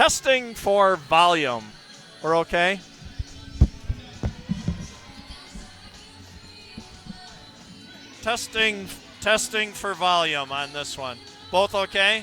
Testing for volume. We're okay? Testing for volume on this one. Both okay?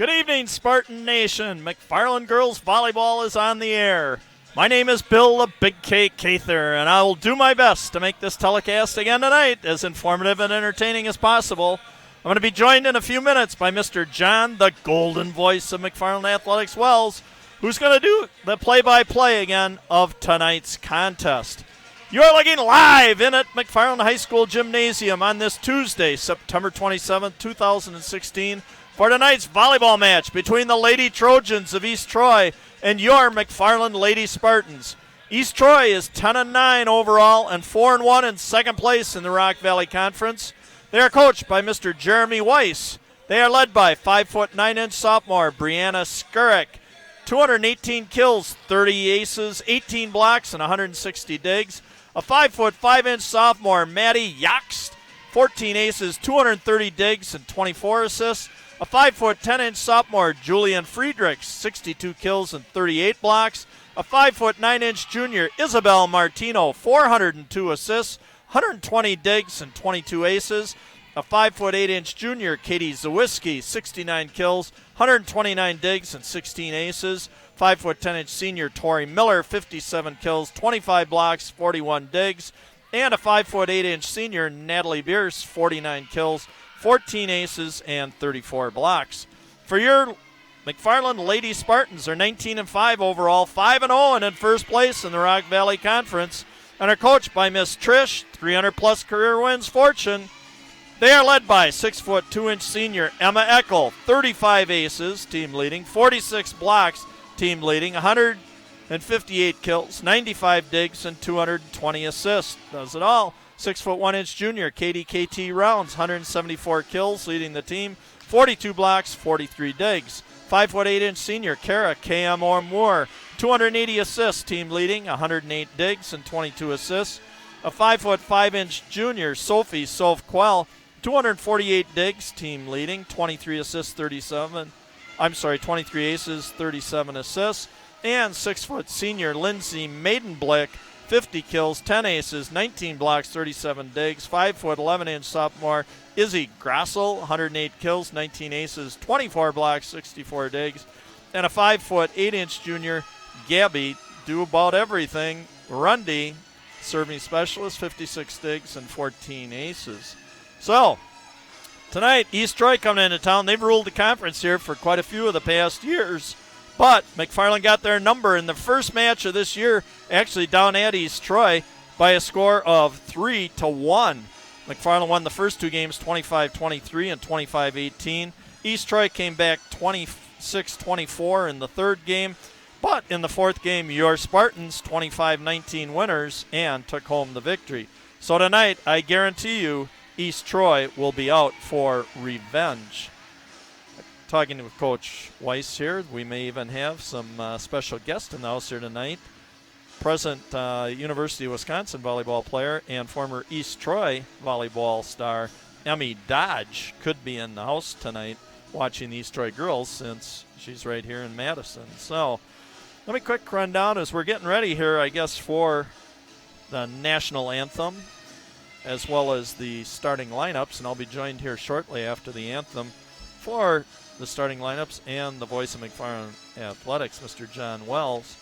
Good evening, Spartan Nation. McFarland Girls Volleyball is on the air. My name is Bill the Big K Cather, and I will do my best to make this telecast again tonight as informative and entertaining as possible. I'm going to be joined in a few minutes by Mr. John, the golden voice of McFarland Athletics Wells, who's going to do the play-by-play again of tonight's contest. You are looking live in at McFarland High School Gymnasium on this Tuesday, September 27th, 2016, for tonight's volleyball match between the Lady Trojans of East Troy and your McFarland Lady Spartans. East Troy is 10-9 overall and 4-1 in second place in the Rock Valley Conference. They are coached by Mr. Jeremy Weiss. They are led by 5'9" sophomore Brianna Skurek. 218 kills, 30 aces, 18 blocks, and 160 digs. A 5'5" sophomore Maddie Yoxt. 14 aces, 230 digs, and 24 assists. A 5'10" sophomore Julian Friedrichs, 62 kills and 38 blocks. A 5'9" junior Isabel Martino, 402 assists, 120 digs and 22 aces. A 5'8" junior Katie Zawiski, 69 kills, 129 digs and 16 aces. 5'10" senior Tori Miller, 57 kills, 25 blocks, 41 digs. And a 5'8" senior Natalie Bierce, 49 kills, 14 aces, and 34 blocks. For your McFarland Lady Spartans, are 19-5 overall, 5-0 and in first place in the Rock Valley Conference, and are coached by Miss Trish, 300-plus career wins fortune. They are led by 6'2" senior Emma Eckel, 35 aces, team leading, 46 blocks, team leading, 158 kills, 95 digs, and 220 assists. Does it all. 6'1" junior Katie KT Rounds, 174 kills, leading the team, 42 blocks, 43 digs. 5'8" senior Kara KM Moore, 280 assists, team leading, 108 digs, and 22 assists. A 5'5" junior Sophie Soph Quell, 248 digs, team leading, 23 assists, 23 aces, 37 assists. And 6' senior Lindsay Maidenblick, 50 kills, 10 aces, 19 blocks, 37 digs. 5'11" sophomore Izzy Grassel, 108 kills, 19 aces, 24 blocks, 64 digs. And a 5'8" junior Gabby, do about everything, Rundy, serving specialist, 56 digs and 14 aces. So, tonight, East Troy coming into town. They've ruled the conference here for quite a few of the past years. But McFarland got their number in the first match of this year, actually down at East Troy, by a score of 3-1. McFarland won the first two games 25-23 and 25-18. East Troy came back 26-24 in the third game. But in the fourth game, your Spartans, 25-19 winners, and took home the victory. So tonight, I guarantee you, East Troy will be out for revenge. Talking with Coach Weiss here. We may even have some special guests in the house here tonight. Present University of Wisconsin volleyball player and former East Troy volleyball star Emmy Dodge could be in the house tonight watching the East Troy girls since she's right here in Madison. So let me quick run down as we're getting ready here, I guess, for the national anthem as well as the starting lineups, and I'll be joined here shortly after the anthem for the starting lineups and the voice of McFarland Athletics, Mr. John Wells.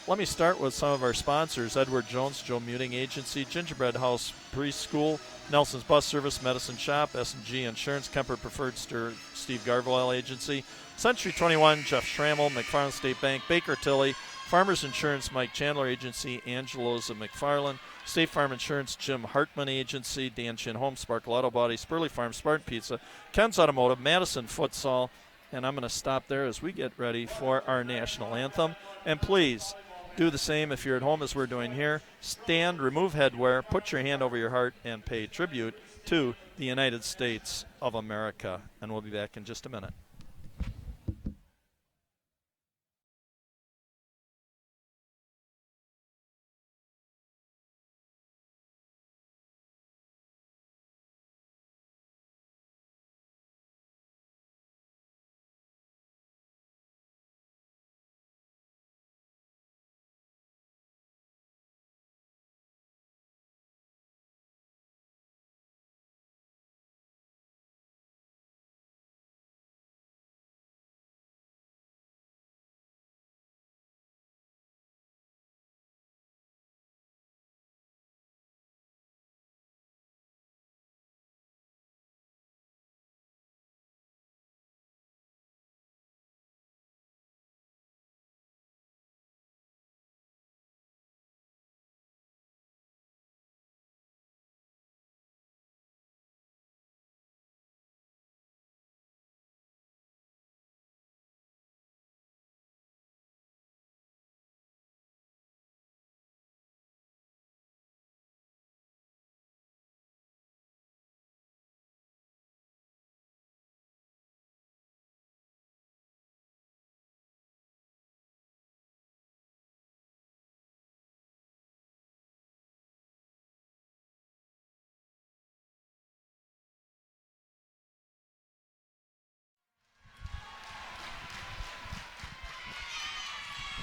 Let me start with some of our sponsors: Edward Jones, Joe Muting Agency, Gingerbread House Preschool, Nelson's Bus Service, Medicine Shop, S&G Insurance, Kemper Preferred Steve Garvoil Agency, Century 21, Jeff Schrammel, McFarland State Bank, Baker Tilly, Farmers Insurance, Mike Chandler Agency, Angelo's of McFarland, State Farm Insurance, Jim Hartman Agency, Dan Chin Home, Sparkle Auto Body, Spurley Farm, Spartan Pizza, Ken's Automotive, Madison Futsal, and I'm going to stop there as we get ready for our national anthem. And please do the same if you're at home as we're doing here. Stand, remove headwear, put your hand over your heart, and pay tribute to the United States of America. And we'll be back in just a minute.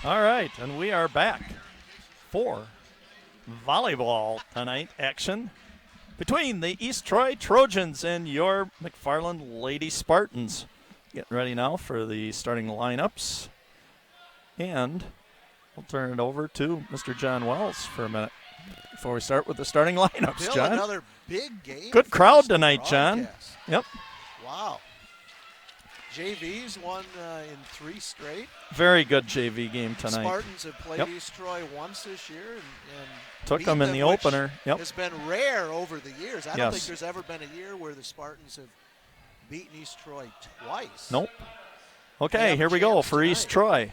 All right, and we are back for volleyball tonight action between the East Troy Trojans and your McFarland Lady Spartans. Getting ready now for the starting lineups. And we'll turn it over to Mr. John Wells for a minute before we start with the starting lineups, Bill, John. another big game. Good crowd tonight, John. Yep. Wow. JV's won in 3 straight. Very good JV game tonight. Spartans have played East Troy once this year and took them in the opener. Yep. It's been rare over the years. I don't think there's ever been a year where the Spartans have beaten East Troy twice. Nope. Okay, here we go for tonight. East Troy.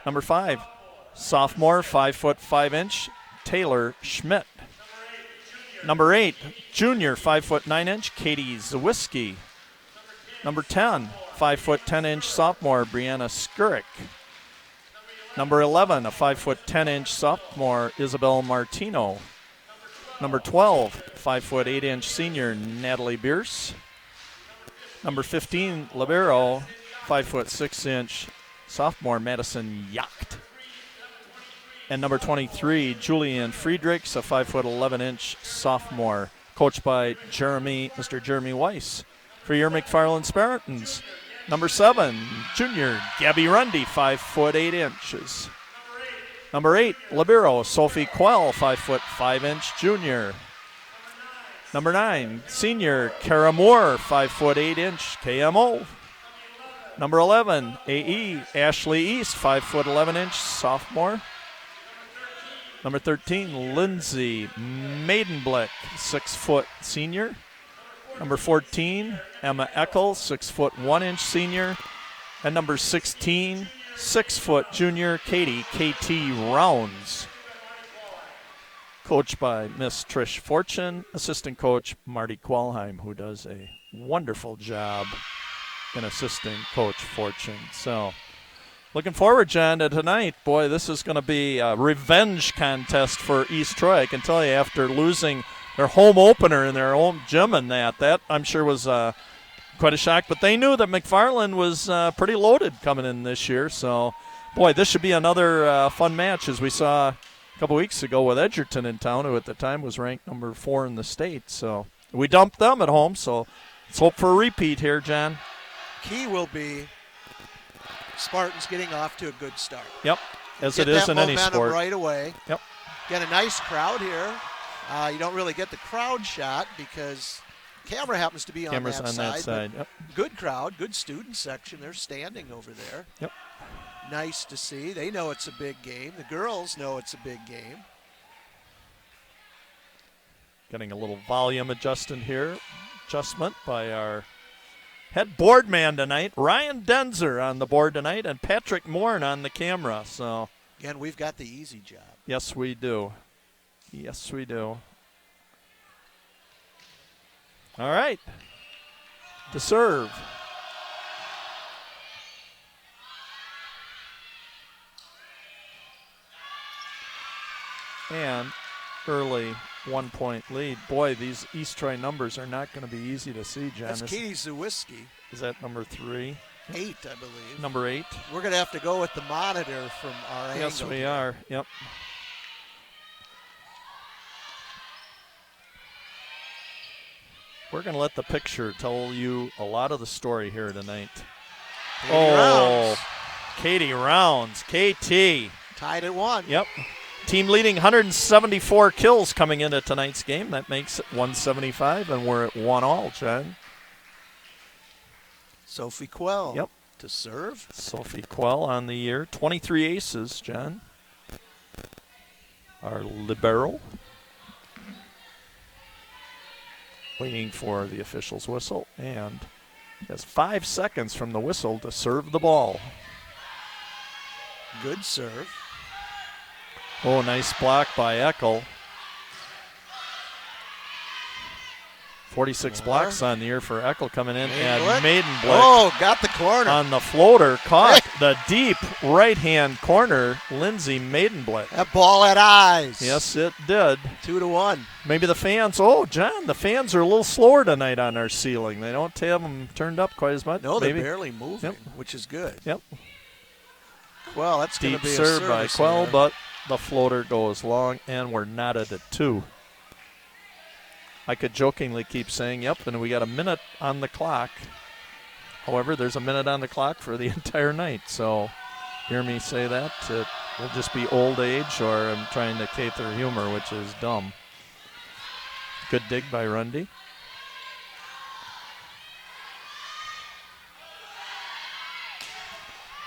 Number 5, sophomore, 5'5" Taylor Schmidt. Number 8, junior, 5'9" Katie Zawiski. Number 10, 5'10" sophomore Brianna Skurik. Number 11, a 5'10" sophomore Isabel Martino. Number 12, 5'8" senior Natalie Bierce. Number 15, libero, 5'6" sophomore Madison Yacht. And number 23, Julian Friedrichs, a 5'11" sophomore, coached by Mr. Jeremy Weiss. For your McFarland Spartans, number 7, junior Gabby Rundy, 5'8". Number 8, libero Sophie Quell, 5'5" junior. Number 9, senior Kara Moore, 5'8" KMO. Number 11, AE Ashley East, 5'11" sophomore. Number 13, Lindsay Maidenblick, 6' senior. Number 14, Emma Eckel, 6'1" senior. And number 16, 6' junior Katie KT Rounds. Coached by Miss Trish Fortune, assistant coach Marty Qualheim, who does a wonderful job in assisting Coach Fortune. So, looking forward, John, to tonight. Boy, this is going to be a revenge contest for East Troy. I can tell you, after losing their home opener in their home gym and that I'm sure was quite a shock. But they knew that McFarland was pretty loaded coming in this year. So, boy, this should be another fun match, as we saw a couple weeks ago with Edgerton in town, who at the time was ranked number 4 in the state. So we dumped them at home, so let's hope for a repeat here, John. Key will be Spartans getting off to a good start. Yep, as it is in any sport. Right away. Yep. Get a nice crowd here. You don't really get the crowd shot because camera happens to be on Camera's that on side. that side. Yep. Good crowd, good student section. They're standing over there. Yep. Nice to see. They know it's a big game. The girls know it's a big game. Getting a little volume adjustment by our head board man tonight, Ryan Denzer, on the board tonight, and Patrick Morn on the camera. So again, we've got the easy job. Yes, we do. Yes, we do. All right. To serve. And early 1-point lead. Boy, these East Troy numbers are not going to be easy to see, John. That's Katie Zawiski. Is that number 3? 8, I believe. Number 8. We're going to have to go with the monitor from our angle. Yes, we are. Yep. We're going to let the picture tell you a lot of the story here tonight. Katie Rounds. KT. Tied at 1. Yep. Team leading 174 kills coming into tonight's game. That makes it 175, and we're at 1-all, John. Sophie Quell. Yep. To serve. Sophie Quell on the year. 23 aces, John. Our libero. Waiting for the official's whistle, and has 5 seconds from the whistle to serve the ball. Good serve. Oh, nice block by Eckel. 46 blocks on the year for Eckel coming in. And Maidenblick. Oh, got the corner. On the floater, caught the deep right-hand corner, Lindsay Maidenblick. That ball had eyes. Yes, it did. 2-1. Maybe the fans, John, the fans are a little slower tonight on our ceiling. They don't have them turned up quite as much. No, they're barely moving, which is good. Yep. Quell. That's going to Deep be a serve by service Quell, error. but the floater goes long, and we're knotted at 2. I could jokingly keep saying, yep, and we got a minute on the clock. However, there's a minute on the clock for the entire night, so hear me say that. It will just be old age, or I'm trying to cater humor, which is dumb. Good dig by Rundy.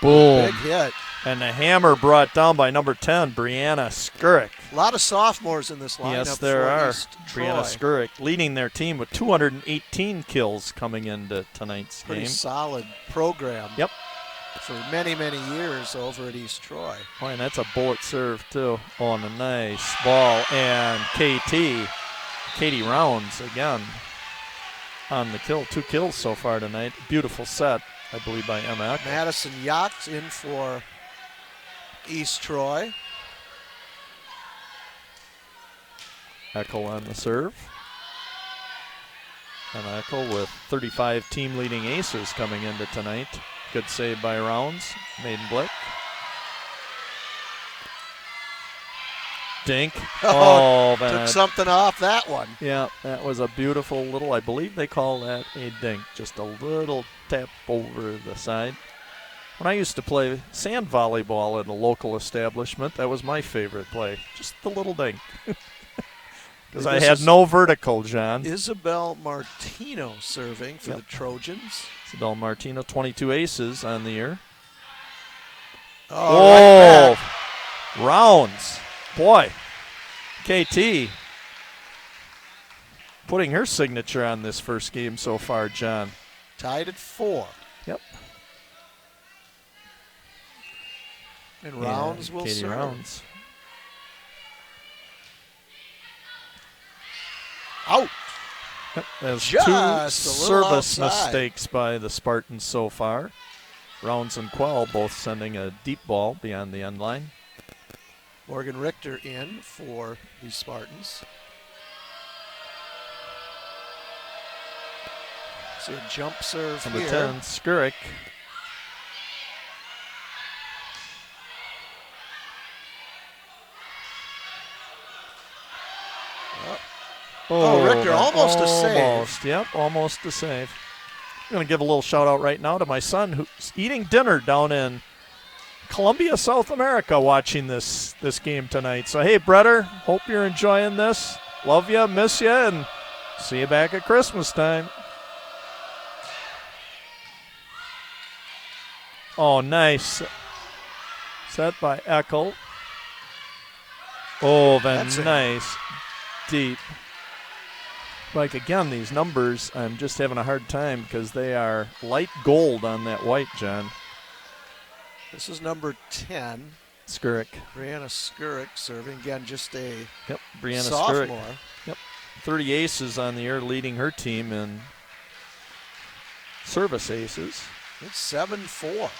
Boom. Big hit. And the hammer brought down by number 10, Brianna Skurick. A lot of sophomores in this lineup. Yes, there for are. East Troy. Brianna Skurick leading their team with 218 kills coming into tonight's Pretty game. solid program. Yep. For many, many years over at East Troy. Oh, and that's a bullet serve, too. Oh, and a nice ball. And Katie Rounds again on the kill. 2 kills so far tonight. Beautiful set, I believe, by Emma. Madison Yachts in for East Troy. Eckel on the serve. And Eckel with 35 team leading aces coming into tonight. Good save by Rounds. Maiden Blick. Dink. Oh, that took something off that one. Yeah, that was a beautiful little, I believe they call that a dink. Just a little tap over the side. When I used to play sand volleyball at a local establishment, that was my favorite play. Just the little dink. Because I had no vertical, John. Isabel Martino serving for the Trojans. Isabel Martino, 22 aces on the year. Oh, right Rounds. Boy, KT putting her signature on this first game so far, John. Tied at 4. Yep. And Rounds will Katie serve. Rounds. Out. Yep, there's Just 2 a little service outside. mistakes by the Spartans so far. Rounds and Quell both sending a deep ball beyond the end line. Morgan Richter in for the Spartans. See a jump serve Number here. 10, Skurick. Oh, Richter, almost a save. Almost, yep, almost a save. I'm going to give a little shout out right now to my son who's eating dinner down in Columbia, South America, watching this game tonight. So, hey, Bretter, hope you're enjoying this. Love you, miss you, and see you back at Christmas time. Oh, nice. Set by Eckel. Oh, then nice. Deep. Like, again, these numbers, I'm just having a hard time because they are light gold on that white, John. This is number 10. Skurick. Brianna Skurick serving. Again, just a Brianna sophomore. Skurick. Yep. 30 aces on the year, leading her team in service aces. It's 7-4.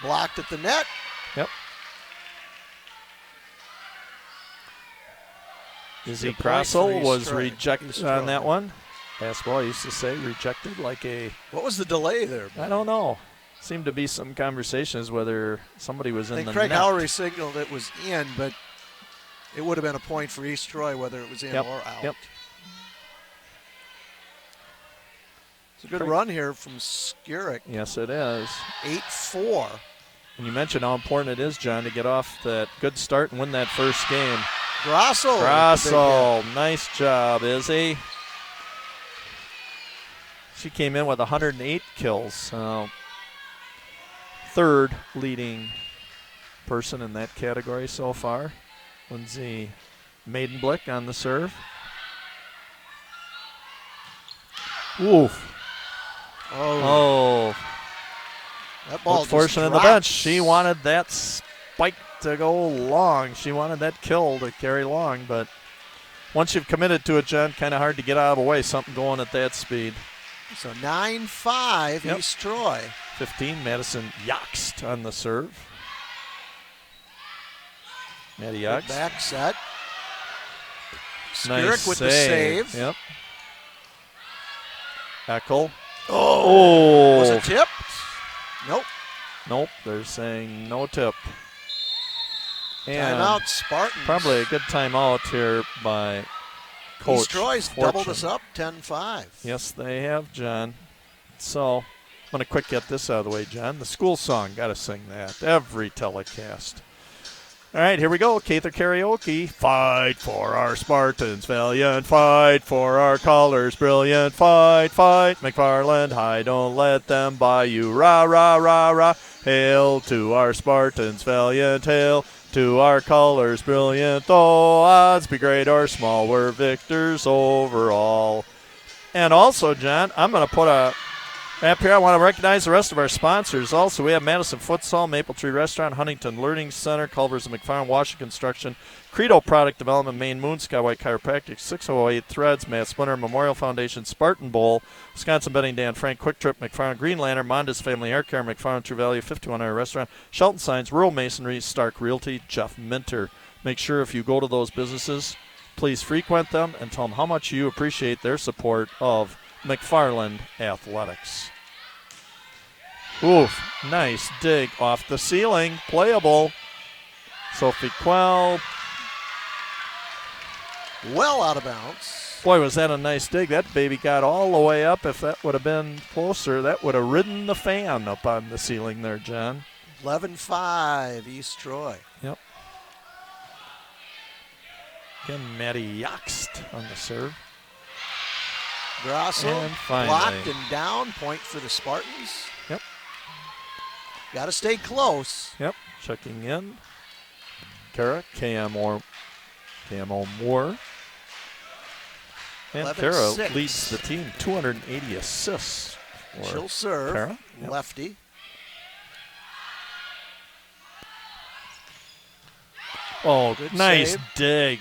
Blocked at the net. Yep. Izzy Crossell was rejected on that one. Basketball used to say rejected like a... What was the delay there? I don't know. Seemed to be some conversations whether somebody was in the net. Craig Howry signaled it was in, but it would have been a point for East Troy whether it was in or out. Yep. It's a good run here from Skurick. Yes, it is. 8-4. And you mentioned how important it is, John, to get off that good start and win that first game. Grosso. Nice job, Izzy. She came in with 108 kills. Third leading person in that category so far. Lindsay Maidenblick on the serve. Oof. Oh. That ball just fortunate on the drops. bench. She wanted that spike to go long. She wanted that kill to carry long, but once you've committed to it, John, kind of hard to get out of the way. Something going at that speed. So 9-5 East Troy. 15, Madison Yoxt on the serve. Maddie Yoxt. Back set. Nice Skurick with the save. Yep. Eckel. Oh. Was it tipped? Nope. Nope. They're saying no tip. And timeout, Spartans. Probably a good timeout here by Coach East Troy's Fortune. doubled us up 10-5. Yes, they have, John. So I'm going to quick get this out of the way, John. The school song, got to sing that every telecast. All right, here we go. Cather karaoke. Fight for our Spartans, valiant. Fight for our colors, brilliant. Fight, fight, McFarland High. Don't let them buy you. Rah, rah, rah, rah. Hail to our Spartans, valiant. Hail to our colors, brilliant. Though odds be great or small, we're victors overall. And also, John, I'm going to put a up here. I want to recognize the rest of our sponsors. Also, we have Madison Futsal, Maple Tree Restaurant, Huntington Learning Center, Culvers and McFarland, Washington Construction, Credo Product Development, Maine Moon, Skywhite Chiropractic, 608 Threads, Matt Splinter, Memorial Foundation, Spartan Bowl, Wisconsin Betting, Dan Frank, Quick Trip, McFarland, Green Lantern, Monda's Family Hair Care, McFarland, True Value, 5100 Restaurant, Shelton Signs, Rural Masonry, Stark Realty, Jeff Minter. Make sure if you go to those businesses, please frequent them and tell them how much you appreciate their support of McFarland Athletics. Oof, nice dig off the ceiling, playable. Sophie Quell. Well out of bounds. Boy, was that a nice dig. That baby got all the way up. If that would have been closer, that would have ridden the fan up on the ceiling there, John. 11-5, East Troy. Yep. Again, Maddie Yoxt on the serve. Grasso blocked and down. Point for the Spartans. Yep. Got to stay close. Yep. Checking in. Kara, KMO Moore. And Kara leads the team, 280 assists. She'll serve. Kara. Yep. Lefty. Oh, good nice save. dig.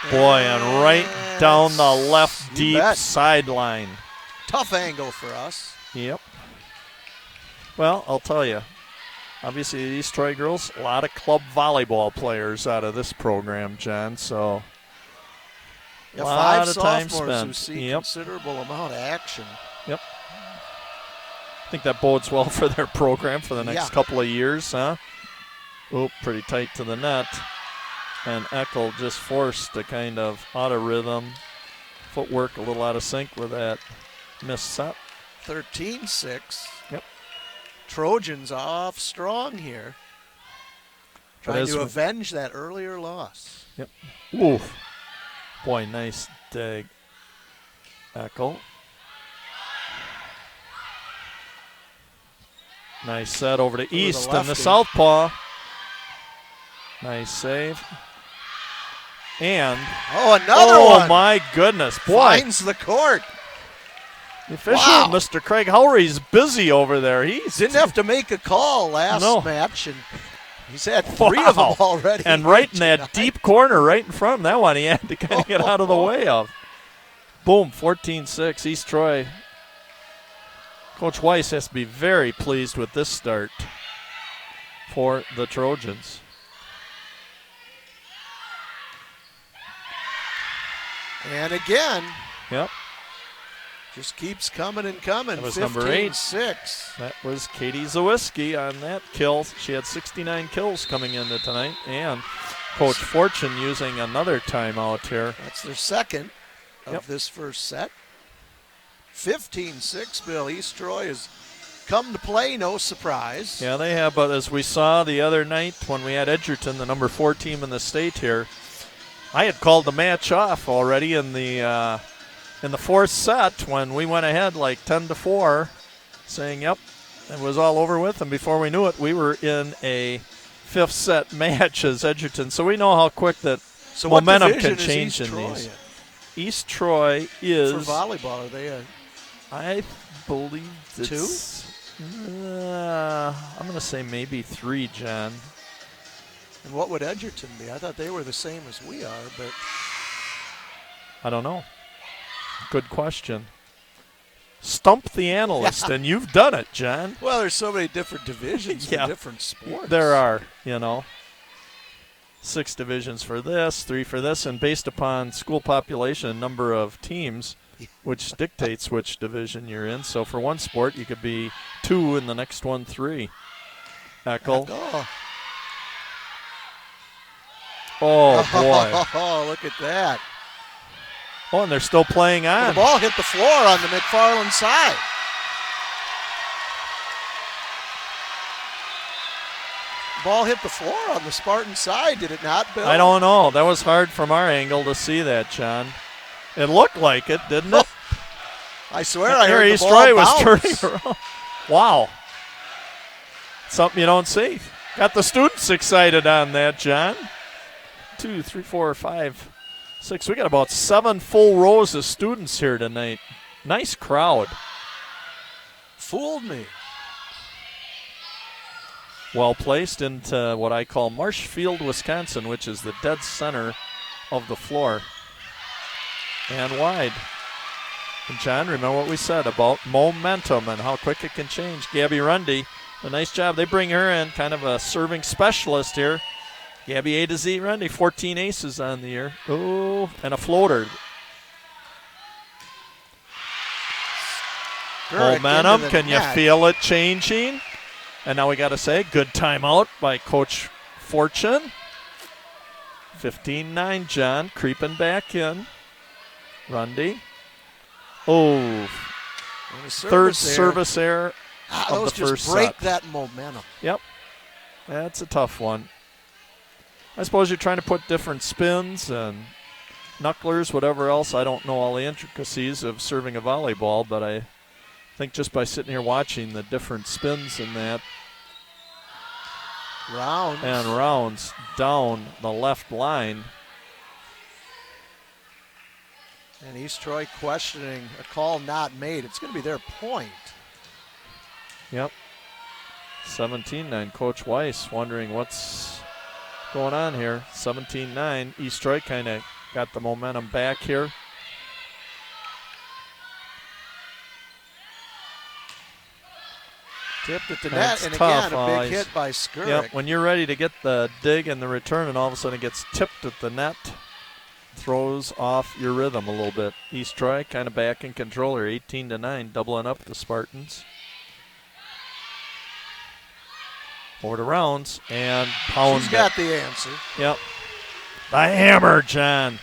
Boy, and right down the left deep sideline. Tough angle for us. Yep. Well, I'll tell you, obviously the East Troy girls, a lot of club volleyball players out of this program, John, so yeah, a lot of time sophomores spent. Who see considerable amount of action. Yep. I think that bodes well for their program for the next couple of years, huh? Oh, pretty tight to the net. And Eckel just forced to kind of out of rhythm, footwork a little out of sync with that missed set. 13-6. Yep. Trojans off strong here. Trying to avenge that earlier loss. Yep. Oof. Boy, nice dig. Eckel. Nice set over to East and the southpaw. Nice save. And another one. Oh my goodness, boy! Finds the court. The official, Mr. Craig Howry's busy over there. He didn't have to make a call last match, and he's had 3 of them already. And right in that deep corner, right in front of that one, he had to kind of get out of the way of. Boom, 14-6, East Troy. Coach Weiss has to be very pleased with this start for the Trojans. And again. Yep. Just keeps coming and coming. That was number 8. 15-6. That was Katie Zawiski on that kill. She had 69 kills coming into tonight. And Coach Fortune using another timeout here. That's their second of this first set. 15-6, Bill. East Troy has come to play, no surprise. Yeah, they have, but as we saw the other night when we had Edgerton, the number 4 team in the state here, I had called the match off already in the fourth set when we went ahead like 10-4, saying, yep, it was all over with. And before we knew it, we were in a 5th set match as Edgerton. So we know how quick that momentum can change in these. East Troy is. For volleyball, are they I believe it's 2? I'm going to say maybe 3, John. And what would Edgerton be? I thought they were the same as we are, but I don't know. Good question. Stump the analyst, and you've done it, John. Well, there's so many different divisions for different sports. There are, you know. 6 divisions for this, 3 for this, and based upon school population, number of teams, which dictates which division you're in. So for one sport, you could be 2 and the next one 3. Eckel. Oh, boy. Oh, look at that. Oh, and they're still playing on. Well, the ball hit the floor on the McFarland side. Ball hit the floor on the Spartan side, did it not, Bill? I don't know. That was hard from our angle to see that, John. It looked like it, didn't it? I swear I heard the ball Troy was bounce. turning around. Wow. Something you don't see. Got the students excited on that, John. 2, 3, 4, 5, 6. We got about 7 full rows of students here tonight. Nice crowd. Fooled me. Well placed into what I call Marshfield, Wisconsin, which is the dead center of the floor. And wide. And John, remember what we said about momentum and how quick it can change. Gabby Rundy, a nice job. They bring her in, kind of a serving specialist here. Gabby A to Z Rundy, 14 aces on the year. Oh, and a floater. Momentum, can you feel it changing? And now we got to say, good timeout by Coach Fortune. 15-9, John, creeping back in. Rundy. Oh, third service error of the first set. Break that momentum. Yep, that's a tough one. I suppose you're trying to put different spins and knucklers, whatever else. I don't know all the intricacies of serving a volleyball, but I think just by sitting here watching the different spins in that. Rounds down the left line. And East Troy questioning a call not made. It's going to be their point. Yep. 17-9. Coach Weiss wondering what's going on here. 17-9. East Troy kind of got the momentum back here. Tipped at the That's net, and tough. again, a big hit by Skurick. Yep, when you're ready to get the dig and the return, and all of a sudden it gets tipped at the net, throws off your rhythm a little bit. East Troy kind of back in control here, 18-9, doubling up the Spartans. Over to Rounds, and pound. She's got the answer. Yep. The hammer, John.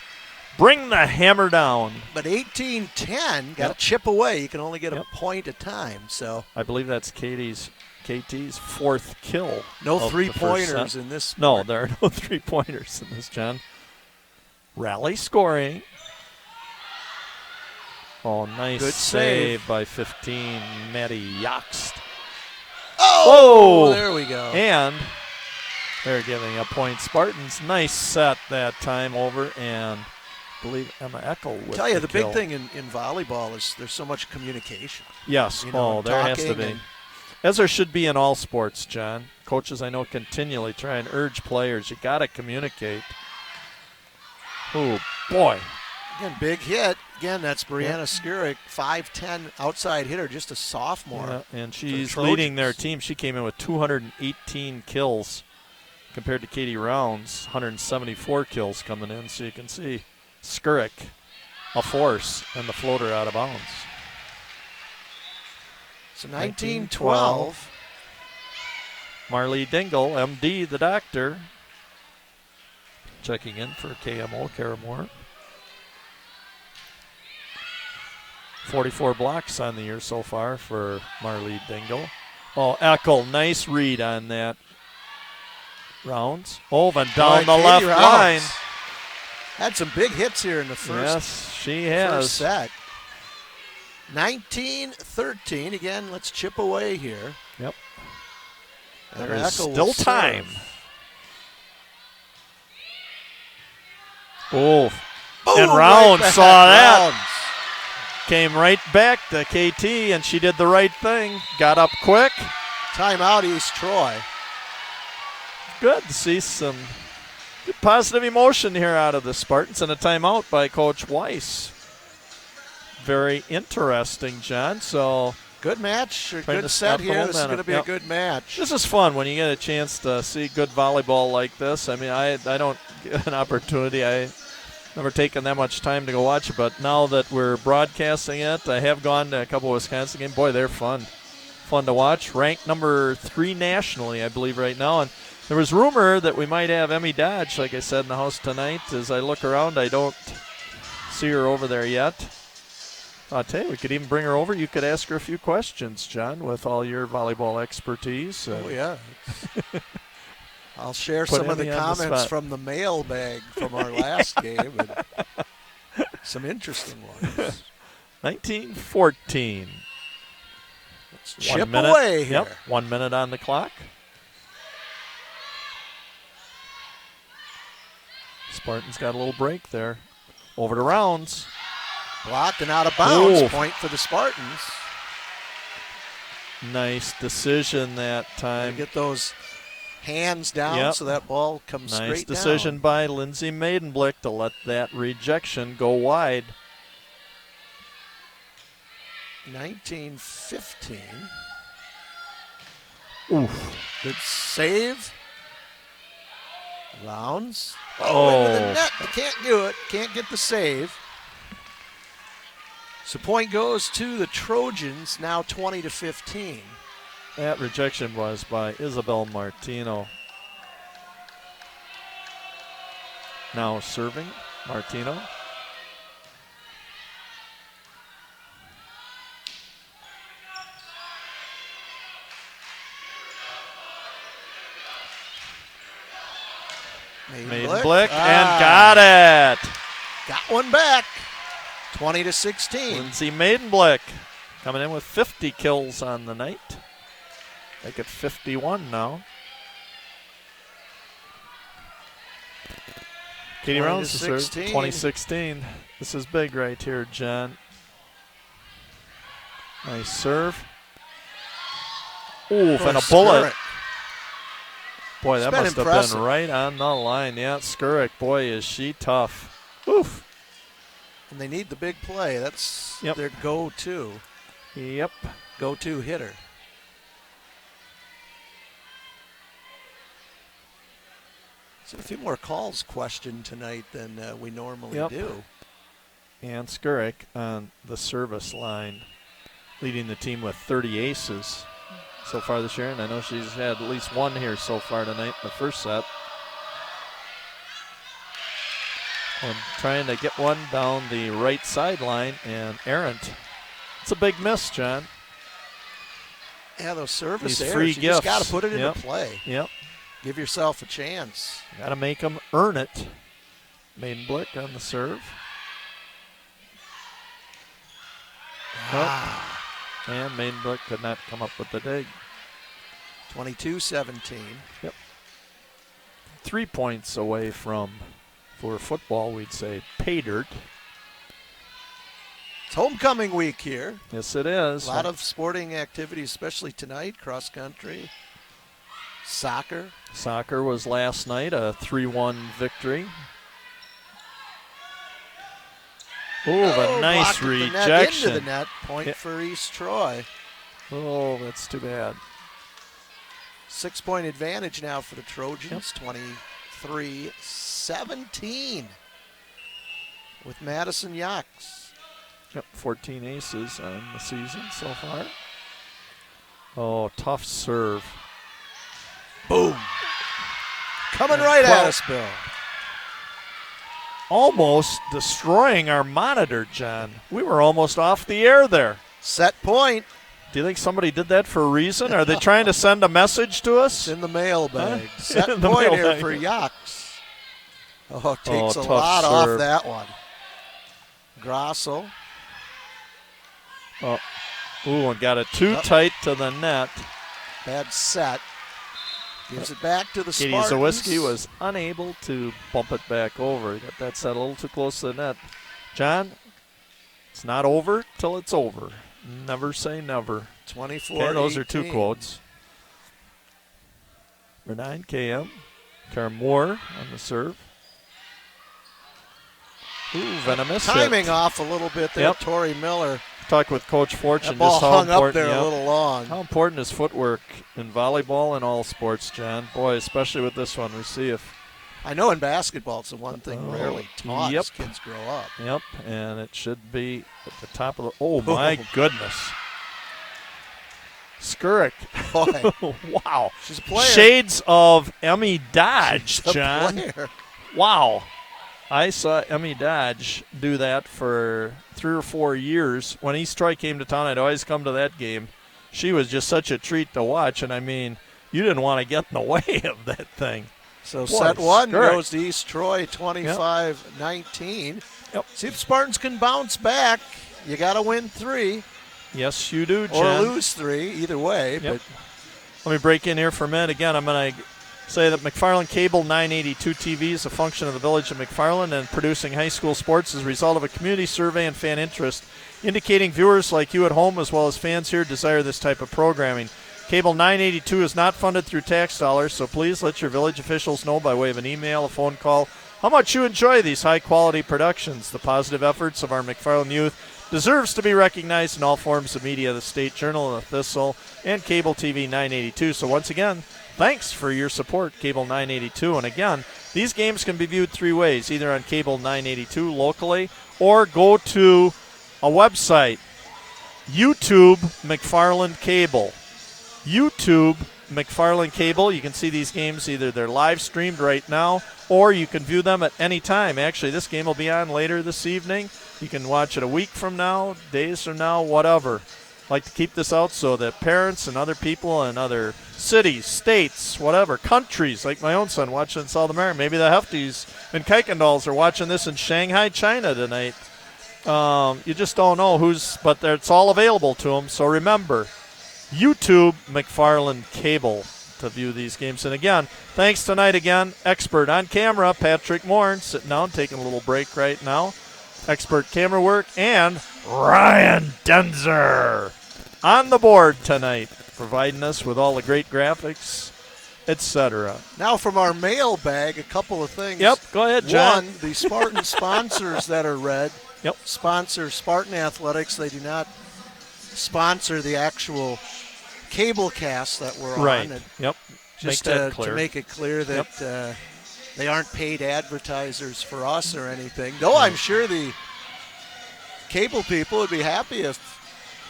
Bring the hammer down. But 18-10, got to chip away. You can only get a point a time. So I believe that's KT's 4th kill. No three-pointers in this. No, there are no three-pointers in this, John. Rally scoring. Oh, nice Good save by 15, Maddie Yoxt. Oh, there we go. And they're giving a point. Spartans, nice set that time over, and I believe Emma Eckel with tell you, the kill. big thing in volleyball is there's so much communication. Yes, there has to be. As there should be in all sports, John. Coaches, I know, continually try and urge players, you got to communicate. Oh, boy. Again, big hit. Again, that's Brianna Skurick, 5'10", outside hitter, just a sophomore. Yeah, and she's leading their team. She came in with 218 kills compared to Katie Rounds, 174 kills coming in. So you can see Skurick, a force, and the floater out of bounds. So 19-12. Marlee Dingle, MD, the doctor, checking in for KMO, Caramore. 44 blocks on the year so far for Marlee Dingle. Oh, Eckel, nice read on that. Rounds. And down the left line. Had some big hits here in the first. Yes, she has. First set. 19-13. Again, let's chip away here. Yep. And there is Eckel still time. Oh, and Rounds right saw that. Rounds. Came right back to KT, and she did the right thing. Got up quick. Timeout, East Troy. Good to see some good positive emotion here out of the Spartans, and a timeout by Coach Weiss. Very interesting, John. So Good match, Trying good to set stop the here. This is momentum. going to be a good match. This is fun when you get a chance to see good volleyball like this. I mean, I don't get an opportunity. I never taken that much time to go watch it, but now that we're broadcasting it, I have gone to a couple of Wisconsin games. Boy, they're fun. Fun to watch. Ranked number 3 nationally, I believe, right now. And there was rumor that we might have Emmy Dodge, like I said, in the house tonight. As I look around, I don't see her over there yet. I'll tell you, we could even bring her over. You could ask her a few questions, John, with all your volleyball expertise. Oh, yeah. I'll share some of the comments from the mailbag from our last game. And some interesting ones. 1914. Let's chip away here. Yep, 1 minute on the clock. Spartans got a little break there. Over to Rounds. Blocked and out of bounds. Ooh. Point for the Spartans. Nice decision that time. Get those hands down so that ball comes straight down. Nice decision by Lindsay Maidenblick to let that rejection go wide. 1915. Oof. Good save. Rounds. Oh. Into the net. They can't do it. Can't get the save. So point goes to the Trojans, now 20-15. That rejection was by Isabel Martino. Now serving, Martino. Maidenblick and got it. Got one back. 20-16. Lindsay Maidenblick coming in with 50 kills on the night. Make it 51 now. Katie Rounds to serve. 2016. This is big right here, John. Nice serve. Ooh, and a bullet. Boy, that must have been right on the line. Yeah, Skurek, boy, is she tough. Oof. And they need the big play. That's their go-to. Yep. Go-to hitter. So a few more calls questioned tonight than we normally do. And Skurek on the service line, leading the team with 30 aces so far this year. And I know she's had at least one here so far tonight in the first set. And trying to get one down the right sideline and errant. It's a big miss, John. Yeah, those service errors, free you gifts. just got to put it into play. Yep. Give yourself a chance. Got to make them earn it. Maidenblick on the serve. And Maidenblick could not come up with the dig. 22-17. Yep. 3 points away from, for football, we'd say pay dirt. It's homecoming week here. Yes, it is. A lot of sporting activities, especially tonight. Cross country, soccer. Soccer was last night, a 3-1 victory. A nice rejection. Into the net, point for East Troy. Oh, that's too bad. 6-point advantage now for the Trojans, 23-17 with Madison Yachts. Yep, 14 aces on the season so far. Oh, tough serve. Boom. Coming right at us, Bill. Almost destroying our monitor, John. We were almost off the air there. Set point. Do you think somebody did that for a reason? Are they trying to send a message to us? It's in the mailbag. Huh? Set point here for Yachts. Oh, takes a lot off that one. Grosso. Oh, and got it too tight to the net. Bad set. Gives it back to the Katie Spartans. Zawiski was unable to bump it back over. He got that set a little too close to the net. John, it's not over till it's over. Never say never. 24. Okay, those are 2 quotes. Number 9, KM. Karen Moore on the serve. Ooh, venomous timing hit. Off a little bit there. Tori Miller talked with Coach Fortune that ball just how hung important, up there a little long. How important is footwork in volleyball and all sports, John? Boy, especially with this one. We see if. I know in basketball it's the one thing rarely taught as kids grow up. Yep, and it should be at the top of the. Oh, my goodness. Skurek. Boy. Wow. She's a player. Shades of Emmy Dodge, She's John. A player. Wow. I saw Emmy Dodge do that for 3 or 4 years. When East Troy came to town, I'd always come to that game. She was just such a treat to watch, and I mean, you didn't want to get in the way of that thing. So set one goes to East Troy, 25-19. Yep. See if Spartans can bounce back. You got to win 3. Yes, you do, Jen. Or lose 3, either way. Yep. But let me break in here for a minute. Again, I'm going to say that McFarland Cable 982 TV is a function of the village of McFarland, and producing high school sports is a result of a community survey and fan interest, indicating viewers like you at home as well as fans here desire this type of programming. Cable 982 is not funded through tax dollars, so please let your village officials know by way of an email, a phone call, how much you enjoy these high-quality productions. The positive efforts of our McFarland youth deserves to be recognized in all forms of media, the State Journal, the Thistle, and Cable TV 982. So once again, thanks for your support, Cable 982. And again, these games can be viewed 3 ways, either on Cable 982 locally or go to a website, YouTube McFarland Cable. YouTube McFarland Cable. You can see these games, either they're live streamed right now or you can view them at any time. Actually, this game will be on later this evening. You can watch it a week from now, days from now, whatever. I'd like to keep this out so that parents and other people in other cities, states, whatever, countries, like my own son watching in South America. Maybe the Hefties and Kuykendalls are watching this in Shanghai, China tonight. You just don't know but it's all available to them. So remember, YouTube McFarland Cable to view these games. And again, thanks tonight again. Expert on camera, Patrick Moore, sitting down, taking a little break right now. Expert camera work, and Ryan Denzer on the board tonight, providing us with all the great graphics, etc. Now from our mailbag, a couple of things. Yep, go ahead, John. One, the Spartan sponsors that are read sponsor Spartan Athletics. They do not sponsor the actual cable cast that we're right. on. And yep. Just to make it clear that they aren't paid advertisers for us or anything. Though I'm sure the cable people would be happy if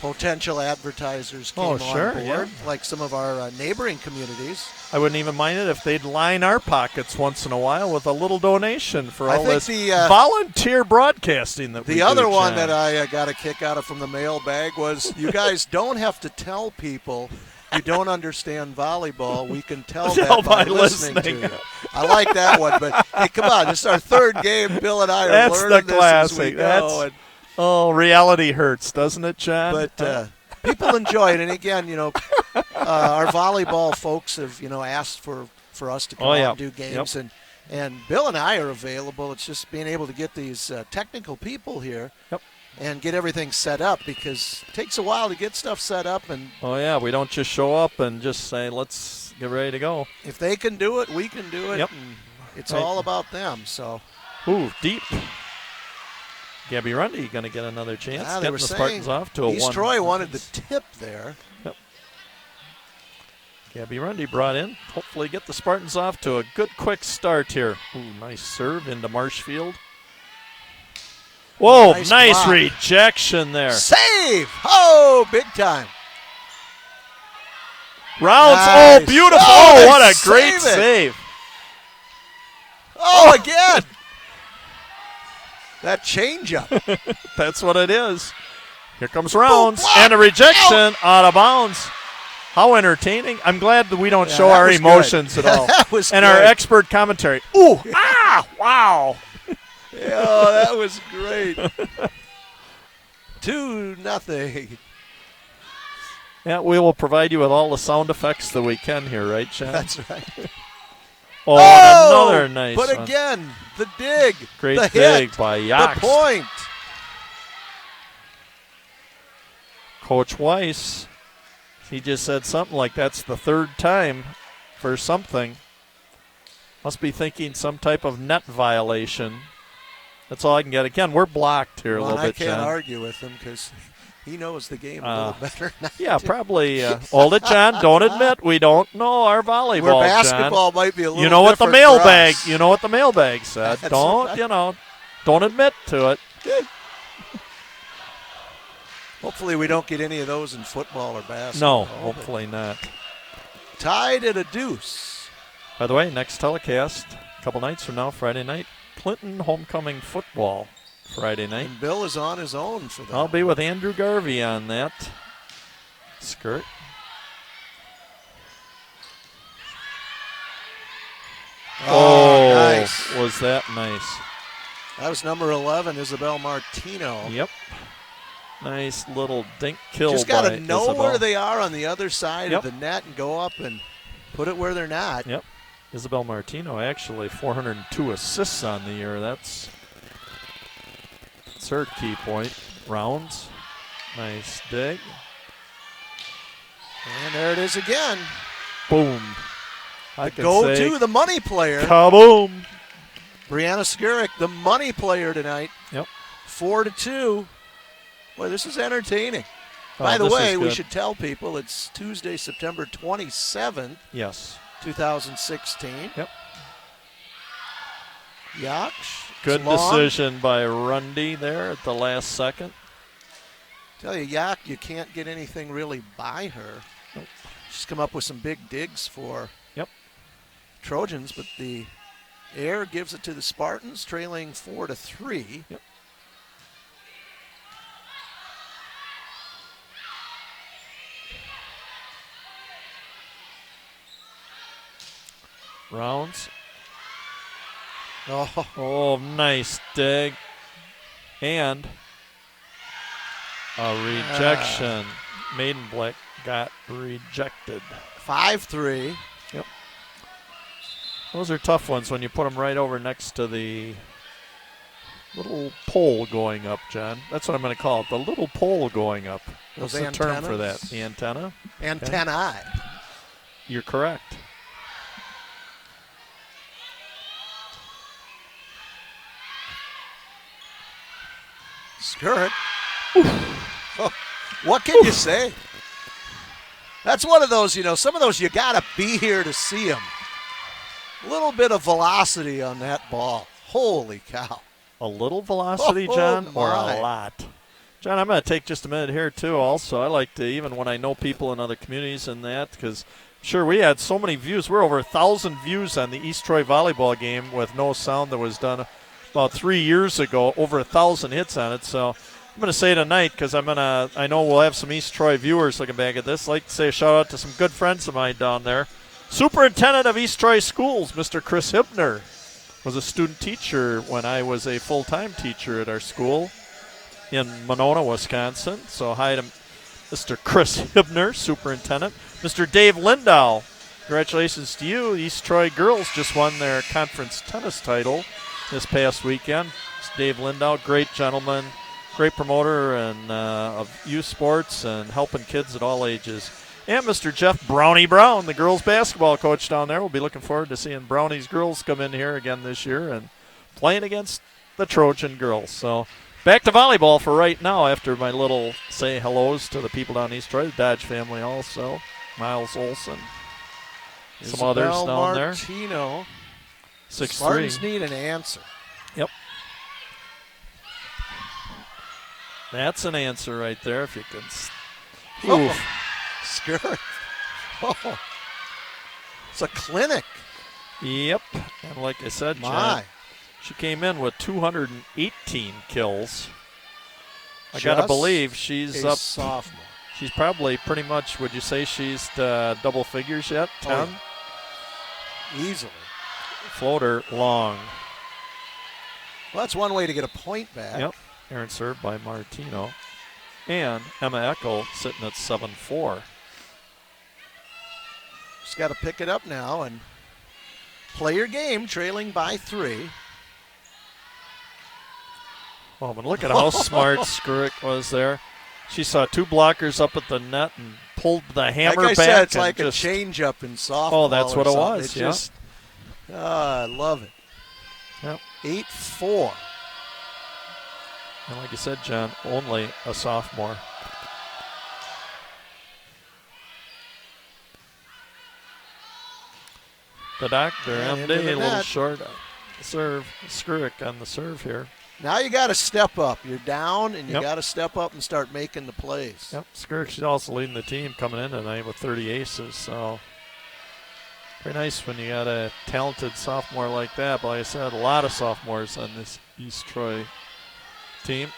potential advertisers came on board, like some of our neighboring communities. I wouldn't even mind it if they'd line our pockets once in a while with a little donation for all this volunteer broadcasting that we do. The other one that I got a kick out of from the mailbag was, you guys don't have to tell people you don't understand volleyball. We can tell that by listening to you. I like that one, but hey, come on. This is our 3rd game. Bill and I are learning this as we go. Reality hurts, doesn't it, John? But people enjoy it. And again, our volleyball folks have, asked for us to come out and do games. Yep. And Bill and I are available. It's just being able to get these technical people here. Yep. And get everything set up, because it takes a while to get stuff set up. And we don't just show up and just say, let's get ready to go. If they can do it, we can do it. Yep. And it's all about them. So, ooh, deep. Gabby Rundy going to get another chance. Getting the Spartans off to a 1. East Troy wanted the tip there. Yep. Gabby Rundy brought in. Hopefully get the Spartans off to a good, quick start here. Ooh, nice serve into Marshfield. Whoa, nice rejection there. Save! Oh, big time. Rounds, nice. Oh, beautiful. Oh, what a great save. Oh, again. That changeup. That's what it is. Here comes Rounds, and a rejection out of bounds. How entertaining. I'm glad that we don't show our emotions at all. That was and our expert commentary. Ooh, wow. Yeah, that was great. 2-0. Yeah, we will provide you with all the sound effects that we can here, right, John? That's right. Another nice but one. Again, the dig. Great the dig hit, by Yax. The point. Coach Weiss, he just said something like that's the 3rd time for something. Must be thinking some type of net violation. That's all I can get. Again, we're blocked here a little bit, John. I can't John. argue with him because he knows the game a little better than I Yeah, do. probably. Hold it, John. Don't admit we don't know our volleyball, Where basketball John. might be a little You know what the different mailbag. for us. You know what the mailbag said. That's Don't right. Don't admit to it. Hopefully we don't get any of those in football or basketball. No, hopefully not. Tied at a deuce. By the way, next telecast, a couple nights from now, Friday night, Clinton homecoming football Friday night. And Bill is on his own for that. I'll be with Andrew Garvey on that. Skirt. Oh, nice. Was that nice? That was number 11, Isabel Martino. Yep. Nice little dink kill. Just got to know Isabel. where they are on the other side of the net and go up and put it where they're not. Yep. Isabel Martino, actually 402 assists on the year. That's her key point. Rounds. Nice dig. And there it is again. Boom. I can Go say to the money player. Kaboom. Brianna Skurick, the money player tonight. Yep. 4-2. Boy, this is entertaining. Oh, By the this way, is we good. should tell people it's Tuesday, September 27th, Yes. 2016. Yep. Yaksh. Good Long. decision by Rundy there at the last second. Tell you, Yak, you can't get anything really by her. Nope. She's come up with some big digs for Trojans, but the air gives it to the Spartans, trailing 4-3. Yep. Rounds. Oh, nice dig. And a rejection. Maidenblick got rejected. 5-3. Yep. Those are tough ones when you put them right over next to the little pole going up, John. That's what I'm going to call it, the little pole going up. What's the term for that? The antenna? Antennae. Okay. You're correct. Skirt. Oh, what can you say? That's one of those, some of those you got to be here to see them. A little bit of velocity on that ball. Holy cow. A little velocity, John, or a lot? John, I'm going to take just a minute here, too, also. I like to, even when I know people in other communities and that, because, sure, we had so many views. We're over 1,000 views on the East Troy volleyball game with no sound that was done about 3 years ago, over 1,000 hits on it. So I'm going to say tonight, because I know we'll have some East Troy viewers looking back at this. I'd like to say a shout out to some good friends of mine down there. Superintendent of East Troy Schools, Mr. Chris Hibner, was a student teacher when I was a full-time teacher at our school in Monona, Wisconsin. So hi to Mr. Chris Hibner, superintendent. Mr. Dave Lindow, congratulations to you. East Troy girls just won their conference tennis title this past weekend. It's Dave Lindow, great gentleman, great promoter and of youth sports and helping kids at all ages. And Mr. Jeff Brownie Brown, the girls basketball coach down there. We'll be looking forward to seeing Brownie's girls come in here again this year and playing against the Trojan girls. So back to volleyball for right now after my little say hellos to the people down East Troy, the Dodge family also, Miles Olson, some others down there. Martino. 6'3". Spartans need an answer. Yep. That's an answer right there if you can. Oof. Skirt. Oh. It's a clinic. Yep. And like I said, John, she came in with 218 kills. I got to believe she's up. Sophomore. She's probably pretty much, would you say she's double figures yet? 10? Easily. Floater long. Well, that's one way to get a point back. Yep. Aaron served by Martino. And Emma Eckel sitting at 7-4. Just got to pick it up now and play your game, trailing by 3. Oh, but look at how smart Skurick was there. She saw 2 blockers up at the net and pulled the hammer like I back. Said, it's like just, a change-up in softball. Oh, that's what it was, I love it. Yep. 8-4. And like you said, John, only a sophomore. The doctor, MD, a little short serve. Skruik on the serve here. Now you got to step up. You're down, and you got to step up and start making the plays. Yep, Skruik's also leading the team coming in tonight with 30 aces. So very nice when you got a talented sophomore like that. But like I said, a lot of sophomores on this East Troy team.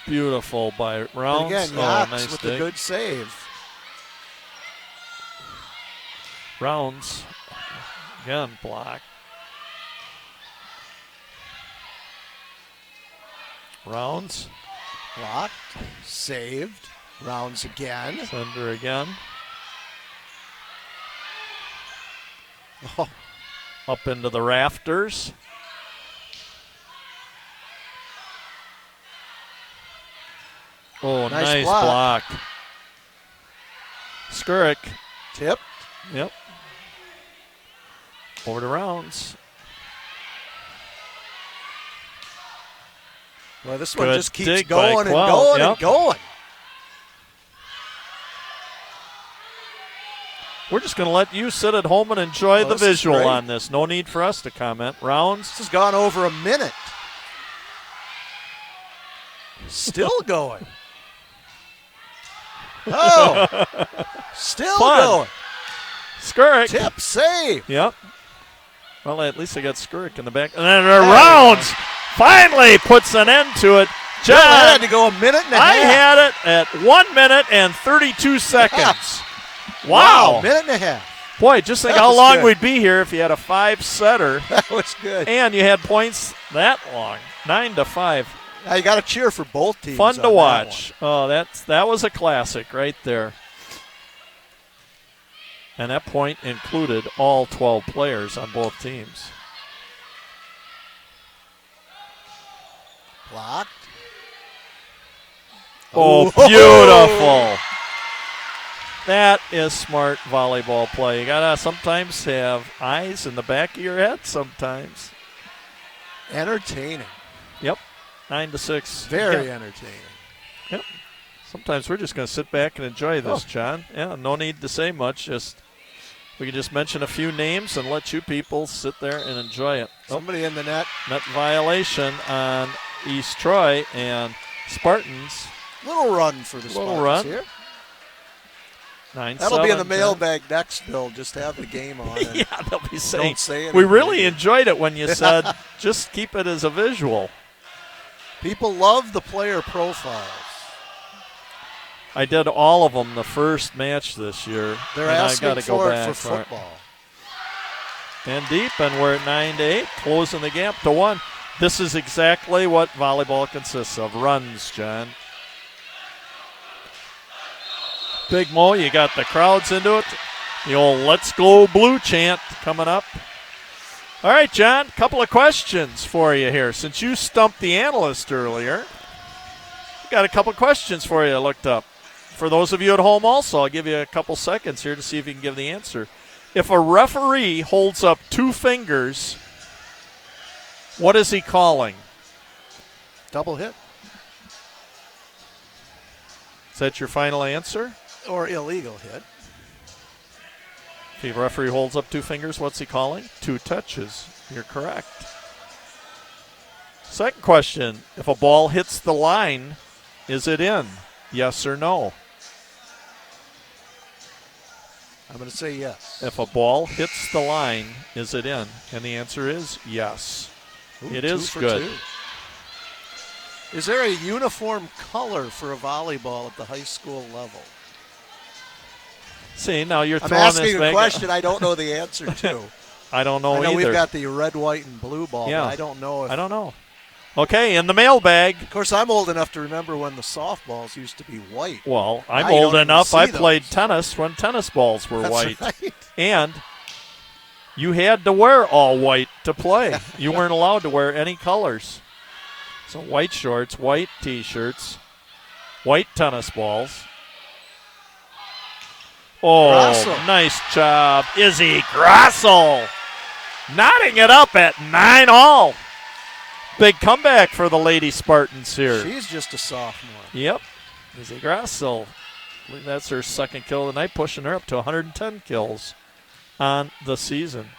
Beautiful by Rounds. But again, Yachts nice with dig. a good save. Rounds, again, block. Rounds. Blocked, saved. Rounds again. Sender again. Oh. Up into the rafters. Oh, nice block. Skruik. Tip. Yep. Over to Rounds. Well, this one just keeps going and going and going. We're just going to let you sit at home and enjoy the visual on this. No need for us to comment. Rounds. This has gone over a minute. Still going. Oh. Still going. Skruik. Tip, save. Yep. Well, at least they got Skruik in the back. And then Rounds finally puts an end to it. John, I had to go a minute and a half. I had it at 1 minute and 32 seconds. Wow. Minute and a half. Boy, just think how long we'd be here if you had a 5-setter. That was good. And you had points that long. 9-5. Now you got to cheer for both teams. Fun to watch. Oh, that was a classic right there. And that point included all 12 players on both teams. Blocked. Oh, beautiful. That is smart volleyball play. You got to sometimes have eyes in the back of your head sometimes. Entertaining. Yep. 9-6. Very entertaining. Yep. Sometimes we're just going to sit back and enjoy this, John. Yeah, no need to say much. We can just mention a few names and let you people sit there and enjoy it. Somebody in the net. Net violation on East Troy and Spartans. Little run for the Spartans here. 9-7. That'll be in the mailbag next, Bill. Just have the game on. Yeah, they'll be saying. Don't say anything. We really enjoyed it when you said just keep it as a visual. People love the player profiles. I did all of them the first match this year. They're asking for it for football. And deep, and we're at 9-8, closing the gap to 1. This is exactly what volleyball consists of, runs, John. Big Mo, you got the crowds into it. The old Let's Go Blue chant coming up. All right, John, couple of questions for you here. Since you stumped the analyst earlier, got a couple questions for you I looked up. For those of you at home also, I'll give you a couple seconds here to see if you can give the answer. If a referee holds up 2 fingers, what is he calling? Double hit. Is that your final answer? Or illegal hit. If a referee holds up 2 fingers, what's he calling? 2 touches. You're correct. Second question. If a ball hits the line, is it in? Yes or no? I'm going to say yes. If a ball hits the line, is it in? And the answer is yes. Ooh, it is good. 2. Is there a uniform color for a volleyball at the high school level? See, now you're throwing I'm asking this a question I don't know the answer to. I don't know either. We've got the red, white, and blue ball, but I don't know. I don't know. Okay, in the mailbag. Of course, I'm old enough to remember when the softballs used to be white. Well, I'm old enough. I played tennis when tennis balls were white. Right. And you had to wear all white to play. You weren't allowed to wear any colors. So white shorts, white T-shirts, white tennis balls. Oh, Grassel. Nice job, Izzy Grassel. Knotting it up at 9-all. Big comeback for the Lady Spartans here. She's just a sophomore. Yep. Izzy Grasso. I believe that's her second kill of the night, pushing her up to 110 kills on the season.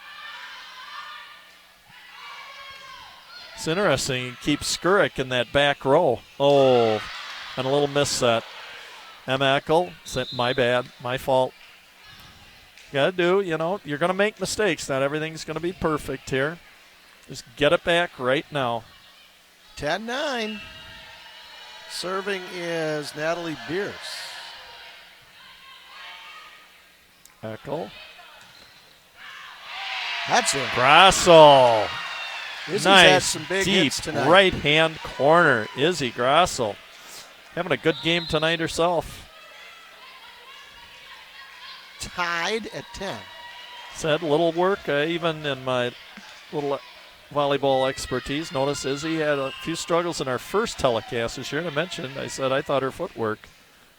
It's interesting. He keeps Skurik in that back row. Oh, and a little miss set. Emma Eckel, my bad, my fault. Got to do, you're going to make mistakes. Not everything's going to be perfect here. Just get it back right now. 10-9. Serving is Natalie Bierce. Eckel. That's it. Grasso. Izzy's nice, had some big deep hits tonight. right-hand corner. Izzy Grasso. Having a good game tonight herself. Tied at 10. Said little work, even in my little volleyball expertise. Notice Izzy had a few struggles in our first telecast this year. And I said I thought her footwork,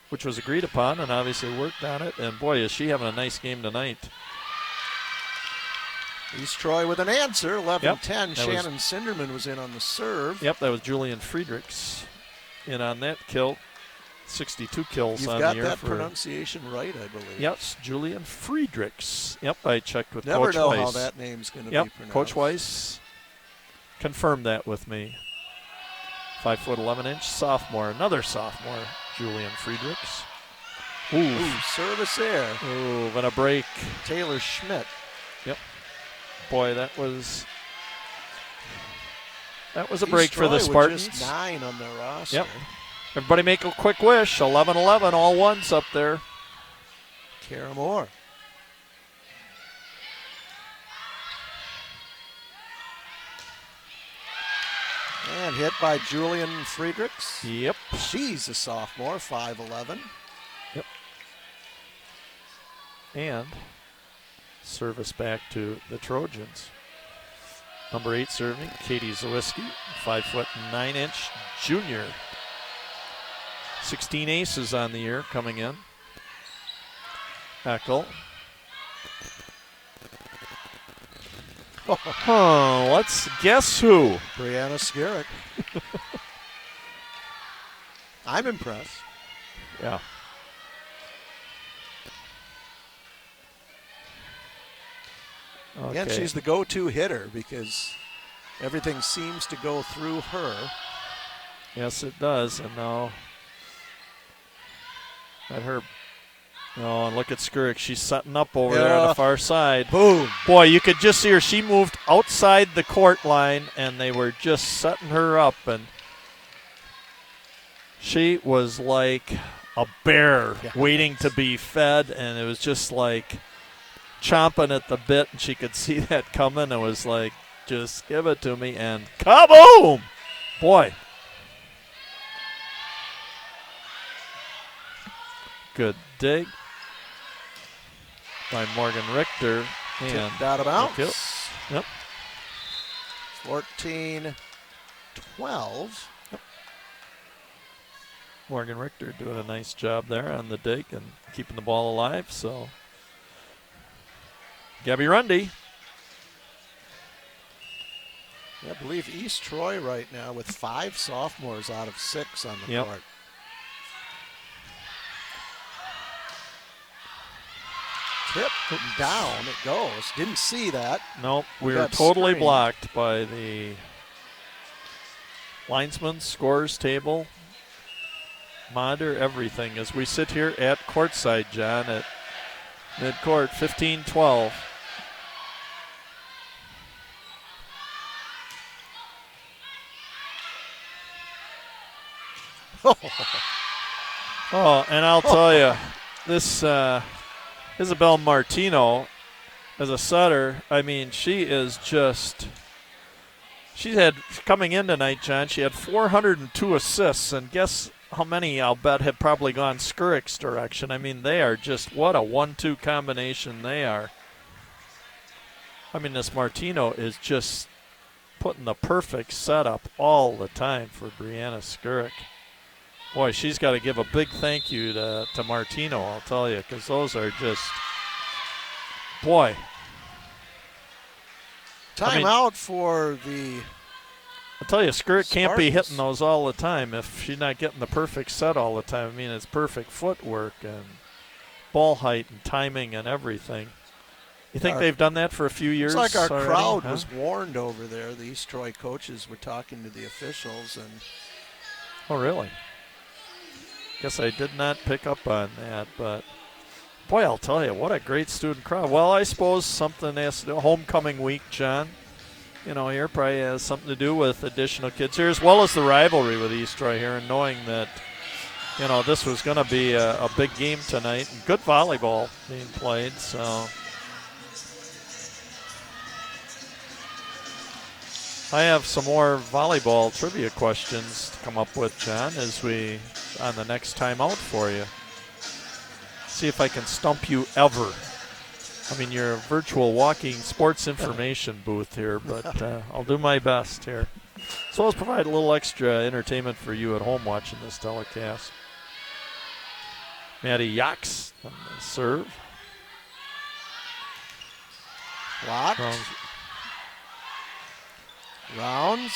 which was agreed upon, and obviously worked on it. And boy, is she having a nice game tonight. East Troy with an answer, 11-10. Yep, Shannon Sinderman was in on the serve. Yep, that was Julian Friedrichs in on that kill. 62 kills You've on got the year. That pronunciation right, I believe. Yes, Julian Friedrichs. Yep, I checked with Never Coach know Weiss. how that name's going to be pronounced. Coach Weiss confirmed that with me. 5'11" sophomore, another sophomore, Julian Friedrichs. Ooh, service there. Ooh, and a break. Taylor Schmidt. Yep. Boy, that was a break for the Spartans. Just 9 on their roster. Yep. Everybody make a quick wish. 11-11, all ones up there. Kara Moore. And hit by Julian Friedrichs. Yep. She's a sophomore, 5'11". Yep. And service back to the Trojans. Number 8 serving, Katie Zawiski, 5'9" junior. 16 aces on the year coming in. Eckel. Oh, let's guess who? Brianna Skurik. I'm impressed. Yeah. Okay. Again, she's the go-to hitter because everything seems to go through her. Yes, it does. And now at her. Oh, and look at Skurik. She's setting up over there on the far side. Boom. Boy, you could just see her. She moved outside the court line, and they were just setting her up. And she was like a bear waiting to be fed, and it was just like chomping at the bit, and she could see that coming. It was like, just give it to me, and kaboom! Boy. Good dig by Morgan Richter. And tipped out of bounds. Yep. 14-12. Yep. Morgan Richter doing a nice job there on the dig and keeping the ball alive. So, Gabby Rundy. I believe East Troy right now with 5 sophomores out of 6 on the court. Tip down it goes. Didn't see that. Nope, we were totally blocked by the linesman scores table. Monitor everything as we sit here at courtside, John, at midcourt, 15-12. Oh, and I'll tell you, this Isabel Martino, as a setter, I mean, she is just, she's had, coming in tonight, John, she had 402 assists, and guess how many I'll bet have probably gone Skurik's direction. I mean, they are just, what a 1-2 combination they are. I mean, this Martino is just putting the perfect setup all the time for Brianna Skurik. Boy, she's got to give a big thank you to Martino, I'll tell you, because those are just, boy. Timeout for the I'll tell you, Skirt can't be Spartans. hitting those all the time if she's not getting the perfect set all the time. I mean, it's perfect footwork and ball height and timing and everything. You think they've done that for a few years? It's like our already, crowd huh? was warned over there. The East Troy coaches were talking to the officials. Oh, really? Guess I did not pick up on that, but boy, I'll tell you, what a great student crowd. Well, I suppose something has to do, homecoming week, John. Here probably has something to do with additional kids here, as well as the rivalry with East Troy here, and knowing that, this was going to be a big game tonight. And good volleyball being played, so. I have some more volleyball trivia questions to come up with, John, as we on the next time out for you. See if I can stump you ever. I mean, you're a virtual walking sports information booth here, but I'll do my best here. So let's provide a little extra entertainment for you at home watching this telecast. Maddie Yax on the serve. Blocked. Rounds.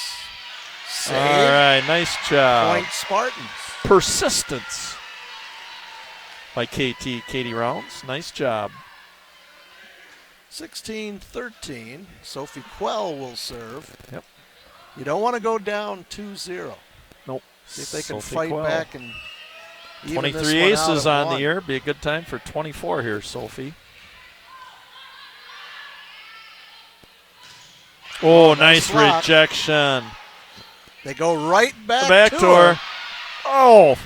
Save. All right, nice job. Point Spartans. Persistence by Katie Rounds. Nice job. 16-13. Sophie Quell will serve. Yep. You don't want to go down 2-0. Nope. See if they can Sophie fight Quell. back and even 23 this one out aces of on one. the year. Be a good time for 24 here, Sophie. Oh, nice block. rejection. They go right back, Back to to her. Oh.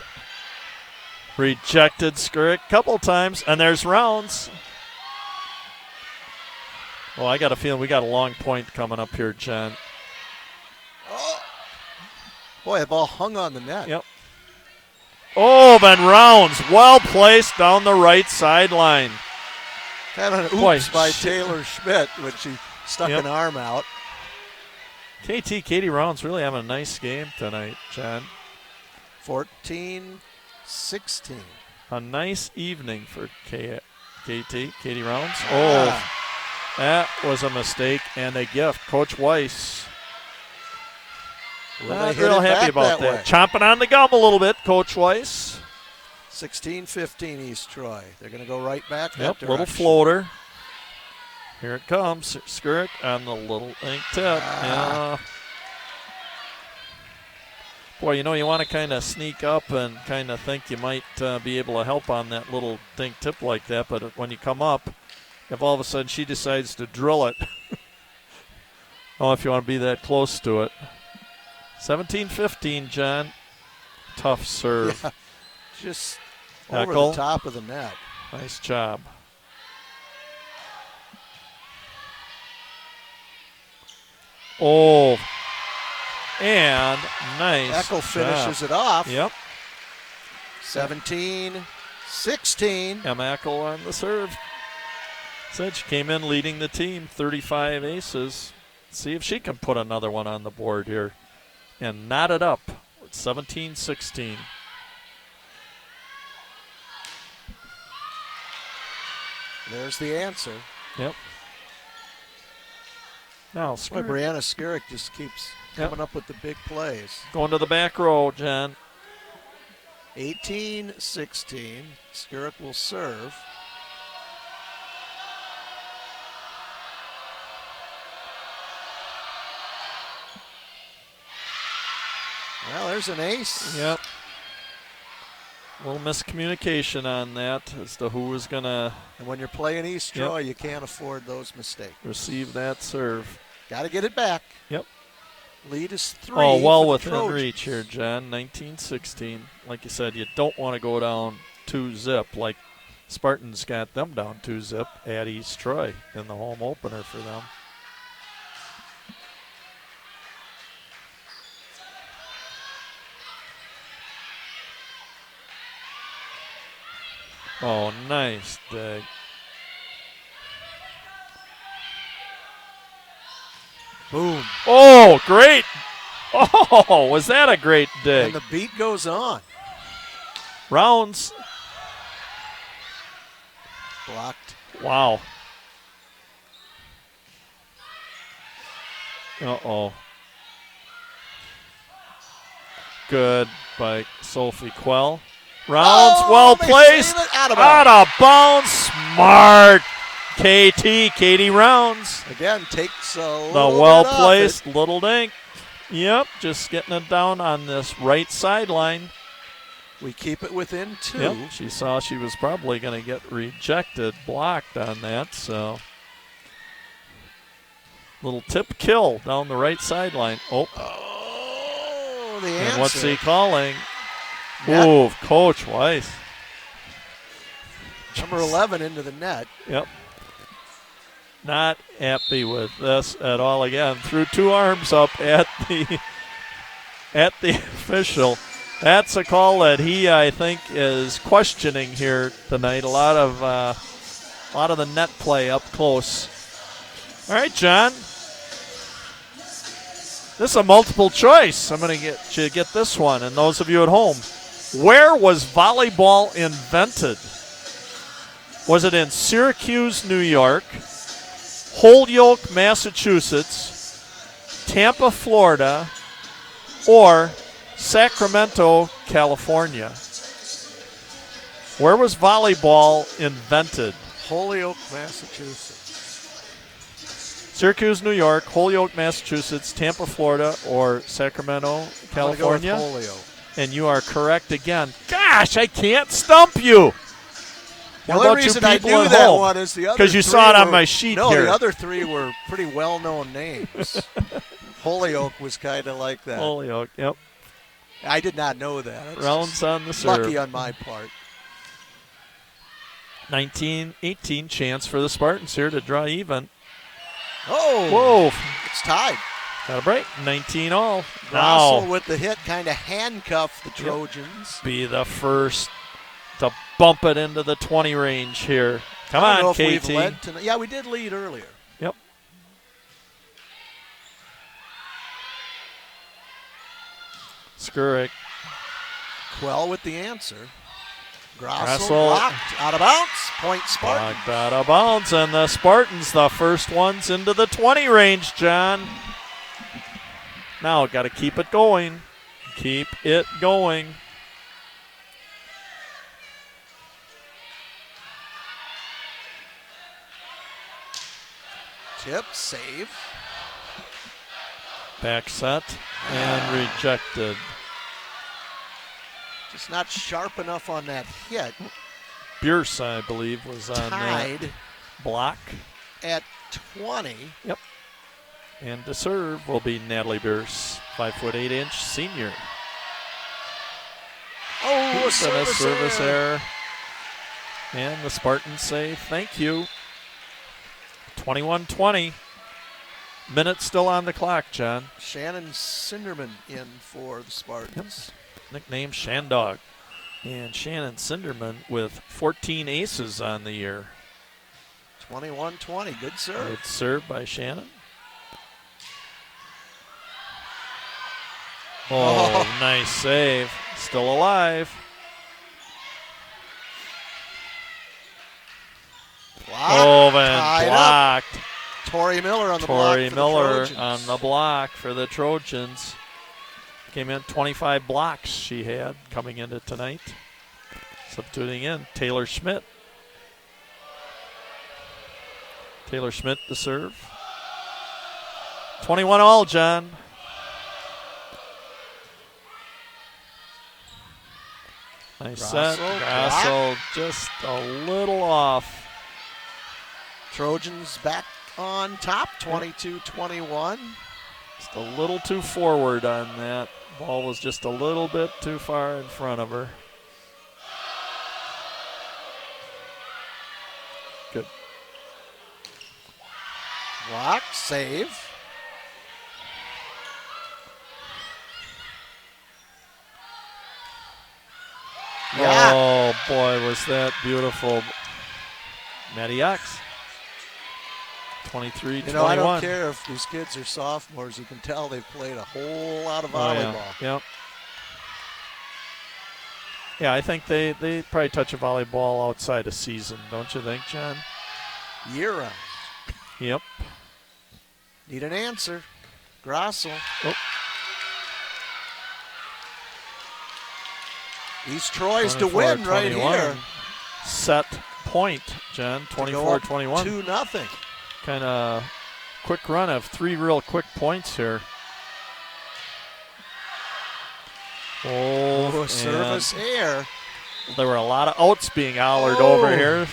Rejected Skirk a couple times, and there's Rounds. Well, I got a feeling we got a long point coming up here, Jen. Oh. Boy, the ball hung on the net. Yep. Oh, then Rounds, well placed down the right sideline. Kind of an oops Boy, by Taylor Schmidt when she stuck an arm out. Katie Rounds really having a nice game tonight, Jen. 14-16. A nice evening for Katie Rounds. Oh, that was a mistake and a gift. Coach Weiss. Not real happy about that. Chomping on the gum a little bit, Coach Weiss. 16-15 East Troy. They're going to go right back that direction. Little floater. Here it comes. Skirt on the little ink tip. Yeah. Boy, you want to kind of sneak up and kind of think you might be able to help on that little dink tip like that, but when you come up, if all of a sudden she decides to drill it, oh, if you want to be that close to it. 17-15, John. Tough serve. Yeah, just Tackle. over the top of the net. Nice job. Oh, and nice. Eckel finishes it off. Yep. 17-16. Emma Eckel on the serve. Said she came in leading the team, 35 aces. See if she can put another one on the board here and knot it up. 17-16. There's the answer. Yep. Now, Boy, Brianna Skerrick just keeps coming up with the big plays. Going to the back row, Jen. 18-16. Skerrick will serve. Well, there's an ace. Yep. A little miscommunication on that as to who was going to. And when you're playing East Troy, you can't afford those mistakes. Receive that serve. Got to get it back. Yep. Lead is 3. Oh, well within reach here, John. 19-16. Like you said, you don't want to go down 2-zip like Spartans got them down 2-zip at East Troy in the home opener for them. Oh, nice dig. Boom. Oh, great. Oh, was that a great dig? And the beat goes on. Rounds. Blocked. Wow. Uh-oh. Good by Sophie Quell. Rounds, well placed. Out of bounds. Smart. Katie Rounds. Again, takes a the well placed little dink. Yep, just getting it down on this right sideline. We keep it within 2. Yep, she saw she was probably going to get rejected, blocked on that, so. Little tip kill down the right sideline. Oh, the answer. And what's he calling? Move, Coach Weiss. Number 11 into the net. Yep. Not happy with this at all. Again, threw 2 arms up at the official. That's a call that he, I think, is questioning here tonight. A lot of the net play up close. All right, John. This is a multiple choice. I'm going to get you to get this one, and those of you at home. Where was volleyball invented? Was it in Syracuse, New York, Holyoke, Massachusetts, Tampa, Florida, or Sacramento, California? Where was volleyball invented? Holyoke, Massachusetts. Syracuse, New York, Holyoke, Massachusetts, Tampa, Florida, or Sacramento, California? I'm gonna go with Holyoke. And you are correct again. Gosh, I can't stump you. The only reason I knew that one is the other because you saw it on my sheet here. No, the other 3 were pretty well-known names. Holyoke was kind of like that. Holyoke, yep. I did not know that. That's Rounds on the serve. Lucky on my part. 19-18 chance for the Spartans here to draw even. Oh! Whoa! It's tied. Got a break. 19-all. Grossel with the hit kind of handcuffed the Trojans. Be the first to bump it into the 20 range here. Come on, KT. Yeah, we did lead earlier. Yep. Skurik. Quell with the answer. Grossel blocked out of bounds. Point Spartans. Blocked out of bounds, and the Spartans, the first ones into the 20 range, John. Now, got to keep it going. Keep it going. Tip, save. Back set and rejected. Just not sharp enough on that hit. Bierce, I believe, was on tied that block. At 20. Yep. And to serve will be Natalie Bierce, 5'8" senior. Oh, a service error. And the Spartans say thank you. 21-20. Minutes still on the clock, John. Shannon Cinderman in for the Spartans. Yep. Nicknamed Shandog. And Shannon Cinderman with 14 aces on the year. 21-20. Good serve. Good serve by Shannon. Oh, nice save. Still alive. Blocked. Tori Miller on the block for the Trojans. Came in 25 blocks she had coming into tonight. Substituting in Taylor Schmidt. Taylor Schmidt to serve. 21-all, John. Nice set. Grossel just a little off. Trojans back on top, 22-21. Just a little too forward on that. Ball was just a little bit too far in front of her. Good. Block, save. Yeah. Oh, boy, was that beautiful. Matty Ox. 23-21. You know, I don't care if these kids are sophomores. You can tell they've played a whole lot of volleyball. Yep. Yeah, I think they probably touch a volleyball outside of season, don't you think, John? Year-round. Yep. Need an answer. Grossel. Oh. East Troy's to win right here. Set point, Jen, 24-21. 2-0. Kind of quick run of 3 real quick points here. Oh, service air. There were a lot of outs being hollered over here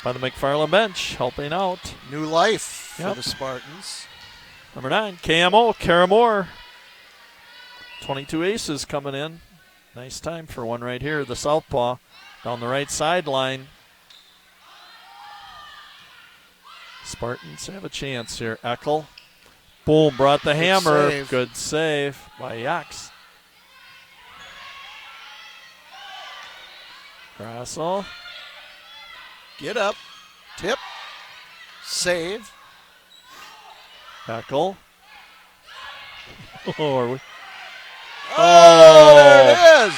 by the McFarland bench, helping out. New life for the Spartans. Number 9, KMO, Caramore. 22 aces coming in. Nice time for one right here. The southpaw down the right sideline. Spartans have a chance here. Eckel. Boom, brought the hammer. Save. Good save by Yax. Grassel. Get up. Tip. Save. Eckel. Oh, there it is.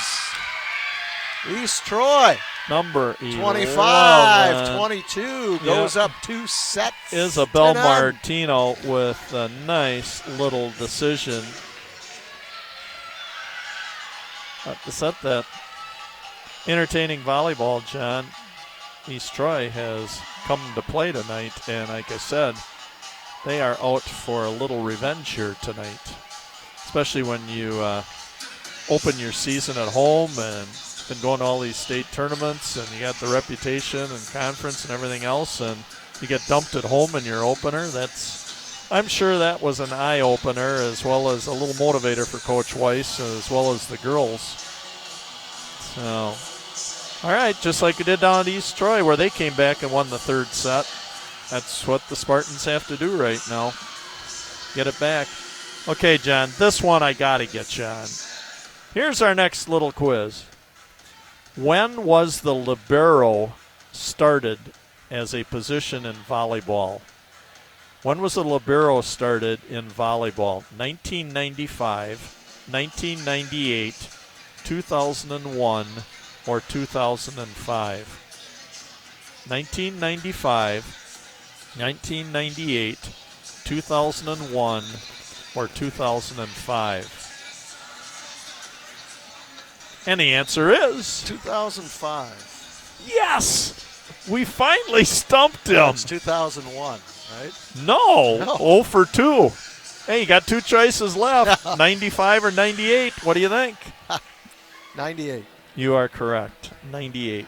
East Troy. Number 25-22 goes up 2 sets. Isabel Martino with a nice little decision to set that. Entertaining volleyball, John. East Troy has come to play tonight, and like I said, they are out for a little revenge here tonight, especially when you open your season at home and been going to all these state tournaments, and you got the reputation and conference and everything else, and you get dumped at home in your opener. I'm sure that was an eye-opener, as well as a little motivator for Coach Weiss, as well as the girls. So, all right, just like we did down at East Troy, where they came back and won the 3rd set. That's what the Spartans have to do right now. Get it back. Okay, John, this one I got to get you on. Here's our next little quiz. When was the libero started as a position in volleyball? When was the libero started in volleyball? 1995, 1998, 2001, or 2005? 1995, 1998, 2001, or 2005? And the answer is 2005. Yes! We finally stumped him. It's 2001, right? No. 0 for 2. Hey, you got 2 choices left. 95 or 98. What do you think? 98. You are correct. 98.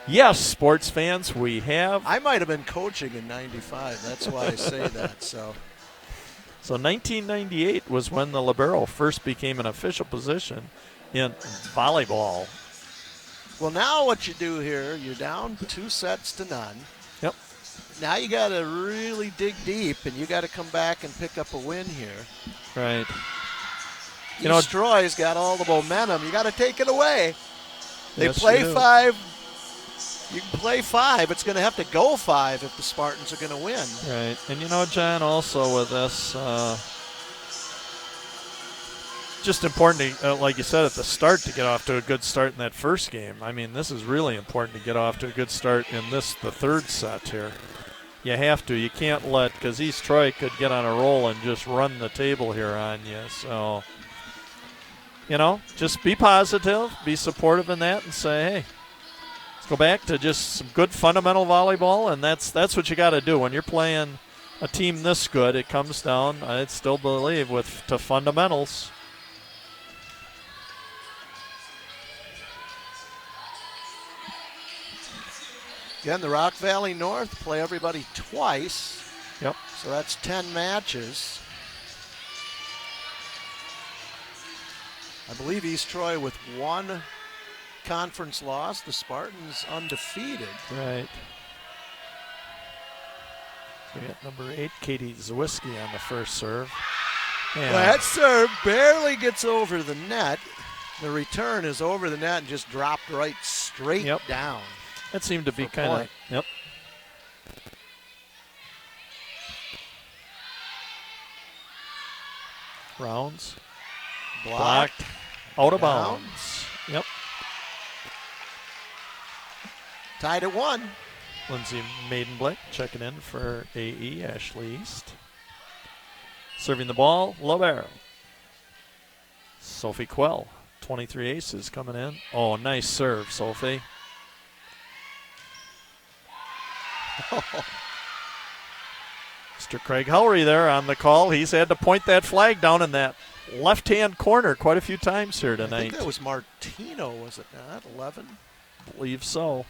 Yes, sports fans, we have. I might have been coaching in 95. That's why I say that. So 1998 was when the libero first became an official position in volleyball. Well, now what you do here, you're down 2-0. Yep. Now you got to really dig deep, and you got to come back and pick up a win here. Right. East Troy's got all the momentum. You got to take it away. They play you 5. You can play 5. It's going to have to go 5 if the Spartans are going to win. Right. And John, also with this, just important to, like you said at the start, to get off to a good start in that first game. I mean, this is really important to get off to a good start in the 3rd set here. You have to. You can't because East Troy could get on a roll and just run the table here on you. So, just be positive, be supportive in that, and say, hey, let's go back to just some good fundamental volleyball, and that's what you got to do. When you're playing a team this good, it comes down, I still believe, to fundamentals. Again, the Rock Valley North play everybody twice. Yep. So that's 10 matches. I believe East Troy with 1 conference loss. The Spartans undefeated. Right. So we got number 8, Katie Zawiski on the first serve. Well, that serve barely gets over the net. The return is over the net and just dropped right straight down. That seemed to be kind of, yep. Rounds. Blocked. Out of bounds. Yep. Tied at 1. Lindsay Maidenblick checking in for AE, Ashley East. Serving the ball, Libero. Sophie Quell 23 aces coming in. Oh, nice serve, Sophie. Mr. Craig Howry there on the call. He's had to point that flag down in that left-hand corner quite a few times here tonight. I think that was Martino, was it not? 11? I believe so.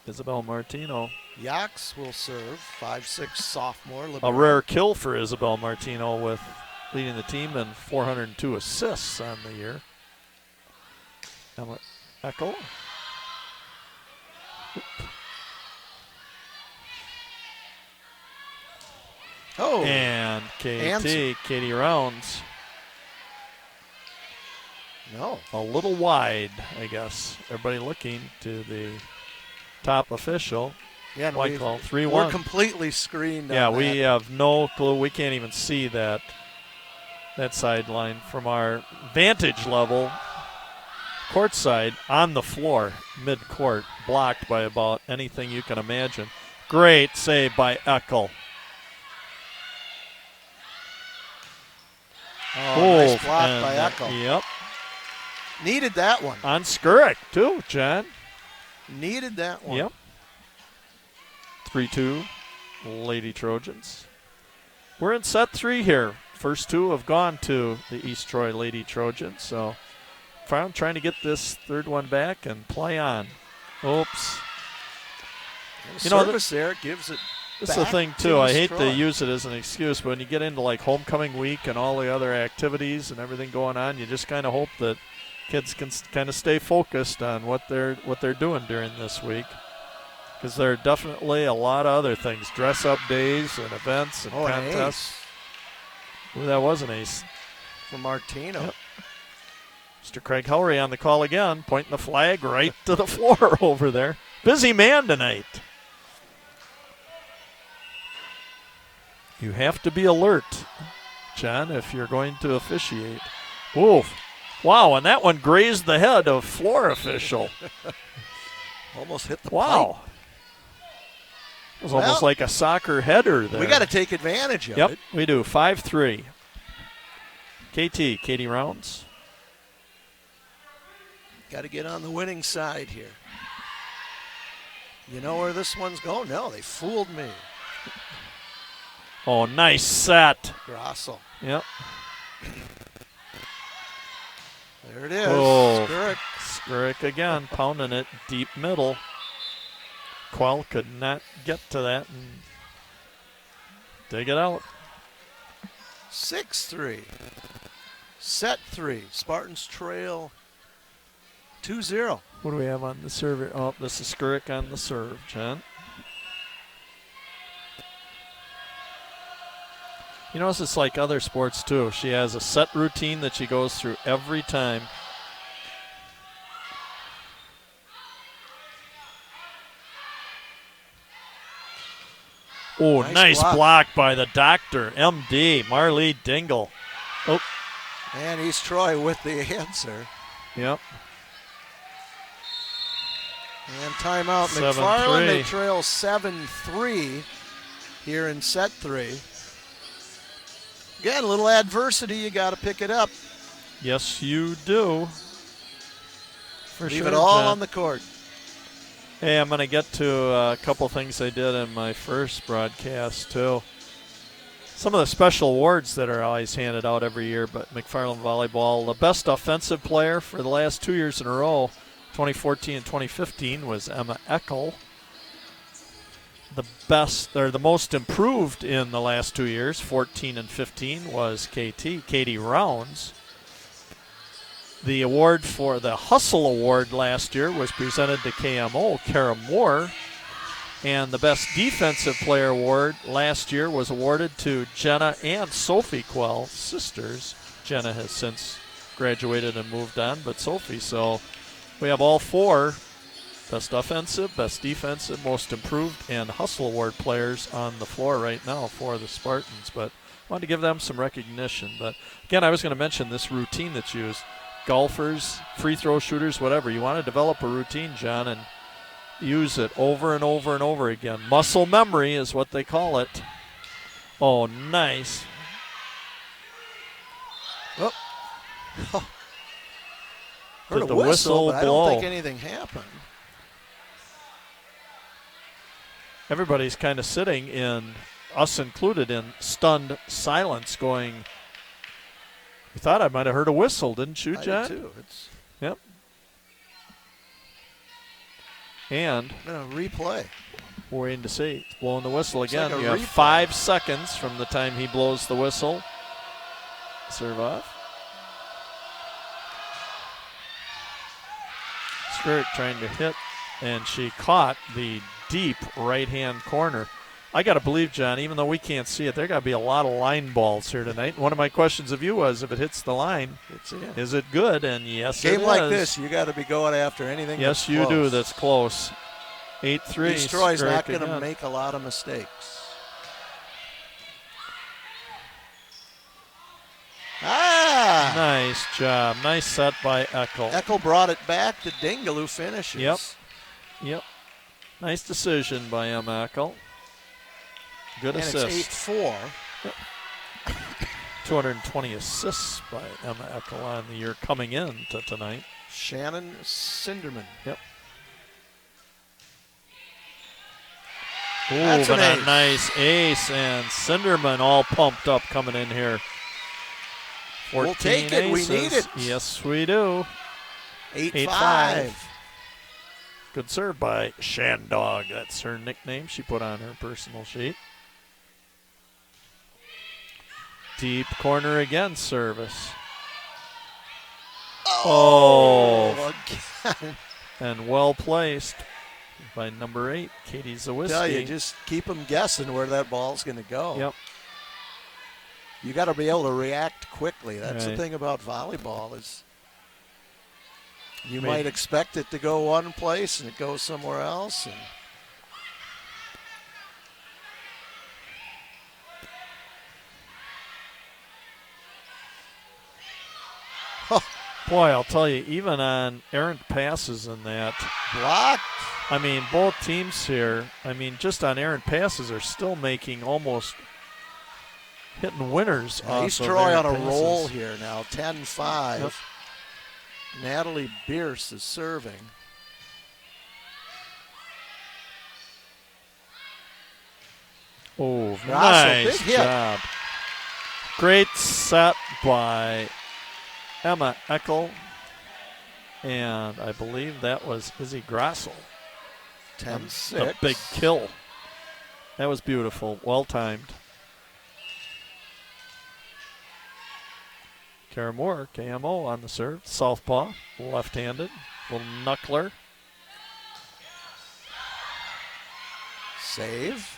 Isabel Martino. Yax will serve, 5'6", sophomore. A rare kill for Isabel Martino with leading the team in 402 assists on the year. Emma Eckel. Oh. And Katie Rounds. No. A little wide, I guess. Everybody looking to the top official. Yeah, white call, 3-1. We're completely screened. Yeah, on that. we have no clue. We can't even see that sideline from our vantage level. Courtside on the floor, mid-court, blocked by about anything you can imagine. Great save by Eckel. Oh, nice block by Eckel. Yep. Needed that one. On Skurik, too, John. Needed that one. Yep. 3-2, Lady Trojans. We're in set 3 here. First 2 have gone to the East Troy Lady Trojans, so I'm trying to get this third one back and play on. Oops. Service there gives it. This is the thing, too. I hate to use it as an excuse, but when you get into like homecoming week and all the other activities and everything going on, you just kind of hope that kids can kind of stay focused on what they're doing during this week, because there are definitely a lot of other things, dress-up days and events and contests. Ooh, that was an ace for Martino. Yep. Mr. Craig Howry on the call again, pointing the flag right to the floor over there. Busy man tonight. You have to be alert, John, if you're going to officiate. Ooh, wow, and that one grazed the head of floor official. Almost hit the pipe. It was almost like a soccer header there. We got to take advantage of it. Yep, we do. 5-3. Katie Rounds. Got to get on the winning side here. You know where this one's going? No, they fooled me. Oh, nice set. Grossel. Yep. There it is. Oh, Skurik. Skurik again, pounding it deep middle. Quell could not get to that and dig it out. 6-3. Set 3. Spartans trail 2-0. What do we have on the serve? Oh, this is Skurik on the serve, John. You notice it's like other sports, too. She has a set routine that she goes through every time. Oh, nice block by the doctor, MD, Marlee Dingle. Oh. And East Troy with the answer. Yep. And timeout, McFarland. They trail 7-3 here in set 3. Again, a little adversity, you got to pick it up. Yes, you do. Leave it all on the court. Hey, I'm going to get to a couple things I did in my first broadcast, too. Some of the special awards that are always handed out every year, but McFarland Volleyball, the best offensive player for the last 2 years in a row, 2014 and 2015, was Emma Eckel. The best, or the most improved in the last 2 years, 14 and 15, was Katie Rounds. The award for the Hustle Award last year was presented to KMO, Kara Moore. And the Best Defensive Player Award last year was awarded to Jenna and Sophie Quell, sisters. Jenna has since graduated and moved on, but Sophie. So we have all 4 Best Offensive, Best Defensive, Most Improved, and Hustle Award players on the floor right now for the Spartans. But I wanted to give them some recognition. But again, I was going to mention this routine that's used. Golfers, free throw shooters, whatever. You want to develop a routine, John, and use it over and over and over again. Muscle memory is what they call it. Oh, nice. Oh. Heard Did a the whistle but I blow? don't think anything happened. Everybody's kind of sitting in, us included, in stunned silence going, you thought I might have heard a whistle, didn't you, John? I did too. Yep. And a replay. we're waiting to see. It's blowing the whistle Looks again. like a You have replay. 5 seconds from the time he blows the whistle. Serve off. Skirt trying to hit, and she caught the deep right-hand corner. I got to believe, John, even though we can't see it, there got to be a lot of line balls here tonight. One of my questions of you was, if it hits the line, is it good? And yes, it is. Game like this, you got to be going after anything. Yes, that's you close. do. That's close. 8-3. East Troy's not Skirt going to again. make a lot of mistakes. Ah! Nice job. Nice set by Eckel. Eckel brought it back to Dingle, who finishes. Yep. Nice decision by Emma Eckel. Good and assist. It's 8-4. 220 assists by Emma Eckel on the year coming in to tonight. Shannon Sinderman. Yep. Ooh, That's but an a nice ace, and Sinderman all pumped up coming in here. 14 We'll take it. aces. We need it. Yes, we do. 8-5. Good serve by Shandog. That's her nickname she put on her personal sheet. Deep corner again, service. Oh, again. And well placed by number 8, Katie Zawiski. Tell you, just keep them guessing where that ball's going to go. Yep. You got to be able to react quickly. That's Right. the thing about volleyball is you might expect it to go one place and it goes somewhere else. And Boy, I'll tell you, even on errant passes in that, blocked. I mean, both teams here, I mean, just on errant passes are still making almost hitting winners off East of Troy on errant a roll passes. here now, 10-5. Yep. Natalie Bierce is serving. Oh, Big nice hit. job. Great set by Emma Eckel. And I believe that was Izzy Grassel. 10-6. The big kill. That was beautiful. Well timed. Kara Moore, KMO on the serve. Southpaw, left-handed. Little knuckler. Save.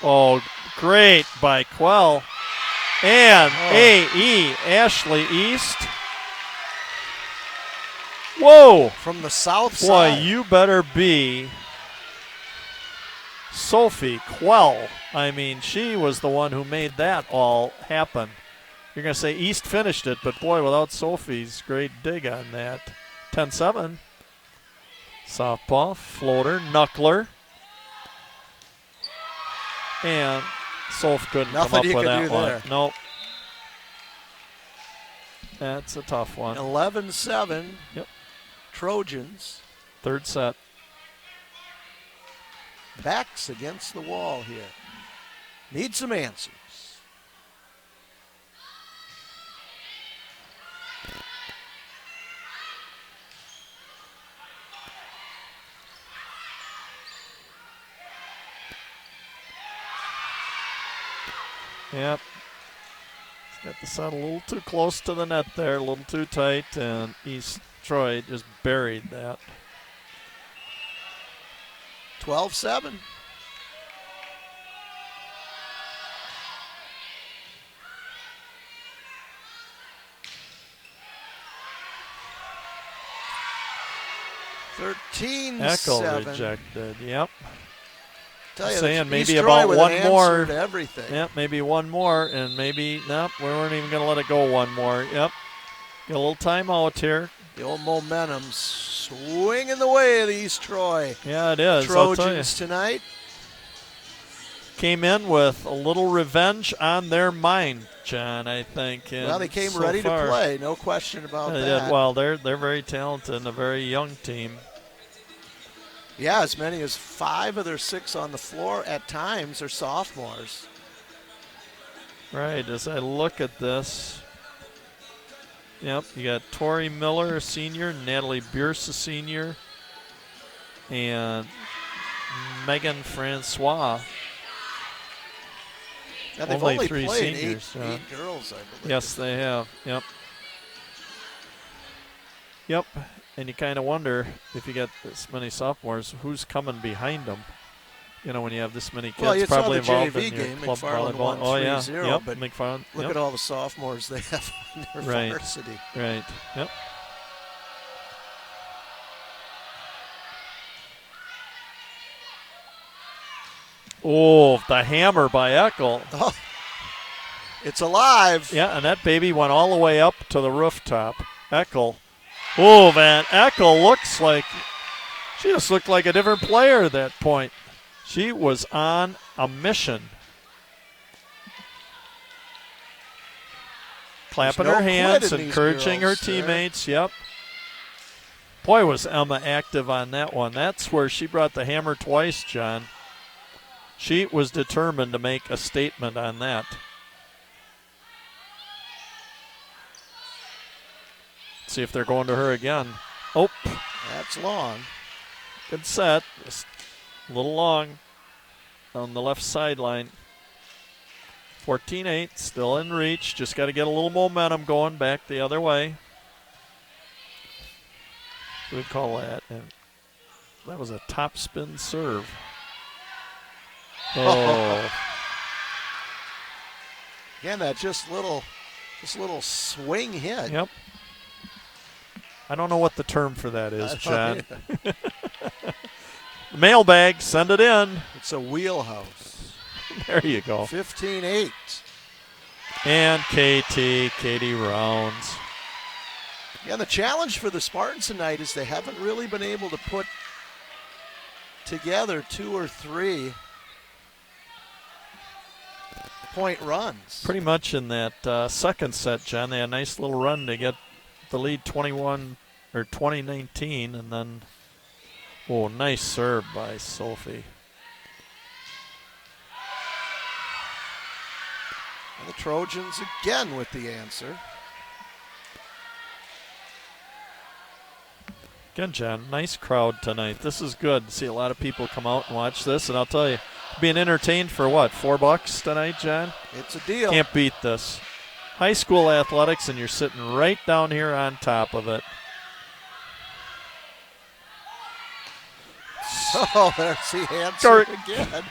Oh, great by Quell. And A.E. Ashley East. Whoa. From the south Boy, side. you better be Sophie Quell. I mean, she was the one who made that all happen. You're going to say East finished it, but boy, without Sophie's great dig on that. 10-7. Southpaw, floater, knuckler. And Soph couldn't Nothing come up you with could that do one. there. Nope. That's a tough one. 11-7. Yep. Trojans. Third set. Backs against the wall here. Need some answers. Yep. Got the set a little too close to the net there, a little too tight, and East Troy just buried that. 12-7. Eckel 13-7. rejected. Yep. Tell you, Saying maybe East Troy about with one an more. answer to everything. Yep, maybe one more, and maybe, nope, we weren't even going to let it go one more. Yep. Get a little timeout here. The old momentum swinging the way of the East Troy Yeah, it is. I'll tell you. Trojans tonight. came in with a little revenge on their mind, John, I think. Well, they came ready to play, no question about that. Did. Well, they're very talented and a very young team. Yeah, as many as 5 of their 6 on the floor at times are sophomores. Right, as I look at this, yep, you got Tori Miller, a senior, Natalie Bierce, a senior, and Megan Francois. Now they've only 3 played seniors. 8 girls, I believe. Yes, they have. Yep. Yep. And you kind of wonder if you get this many sophomores, who's coming behind them? You know, when you have this many kids, well, you probably saw the involved JV in your game, club McFarland volleyball. won 3-0, Oh yeah, yep. but McFarland. look Yep. at all the sophomores they have on their varsity. Right. Yep. Oh, the hammer by Eckel. Oh, it's alive. Yeah, and that baby went all the way up to the rooftop. Eckel. Oh, man, Eckel looks like, she just looked like a different player at that point. She was on a mission. Clapping her hands, encouraging her teammates. Yep. Boy, was Emma active on that one. That's where she brought the hammer twice, John. She was determined to make a statement on that. See if they're going to her again. Oh, that's long. Good set. Just a little long on the left sideline. 14-8, still in reach. Just got to get a little momentum going back the other way. What do we call that? And that was a top spin serve. Oh. Again, that just little swing hit. Yep. I don't know what the term for that is, John. Mailbag, send it in. It's a wheelhouse. There you go. 15-8. And Katie Rounds. Yeah, the challenge for the Spartans tonight is they haven't really been able to put together 2 or 3 point runs. Pretty much in that second set, John, they had a nice little run to get the lead 2019, and then, oh, nice serve by Sophie. And the Trojans again with the answer. Again, John, nice crowd tonight. This is good. See a lot of people come out and watch this, and I'll tell you, being entertained for what, $4 tonight, John? It's a deal. Can't beat this. High school athletics, and you're sitting right down here on top of it. Oh, there's the answer again.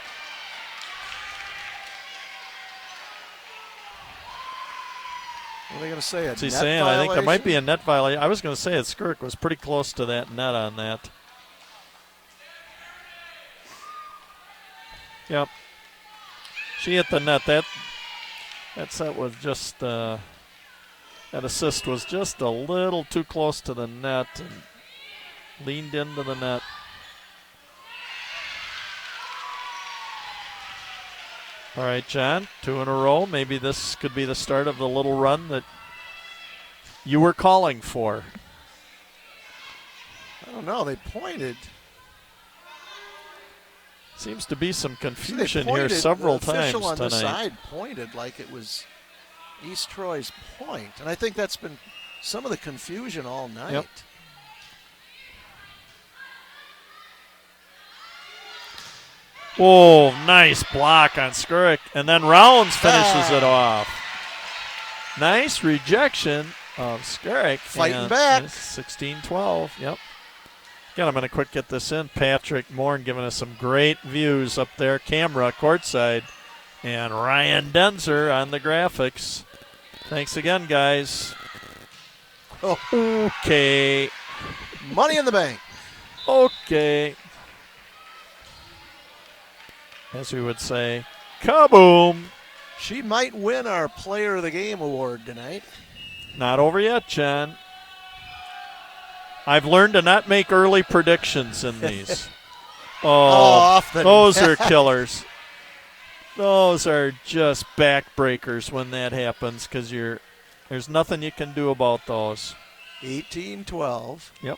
What are they going to say? What's he saying? I think there might be a net violation. I was going to say that Skirk was pretty close to that net on that. Yep. She hit the net. That set was just, that assist was just a little too close to the net and leaned into the net. All right, John, 2 in a row. Maybe this could be the start of the little run that you were calling for. I don't know. They pointed. Seems to be some confusion here several times tonight. The official on the side pointed like it was East Troy's point, and I think that's been some of the confusion all night. Yep. Oh, nice block on Skirk, and then Rounds finishes it off. Nice rejection of Skirk. Fighting back. 16-12, yep. Again, I'm going to quick get this in. Patrick Morn giving us some great views up there. Camera courtside. And Ryan Denzer on the graphics. Thanks again, guys. Oh. Okay. Money in the bank. Okay. As we would say, kaboom. She might win our Player of the Game award tonight. Not over yet, John. I've learned to not make early predictions in these. Off the those net. are killers. Those are just backbreakers when that happens because there's nothing you can do about those. 18-12. Yep.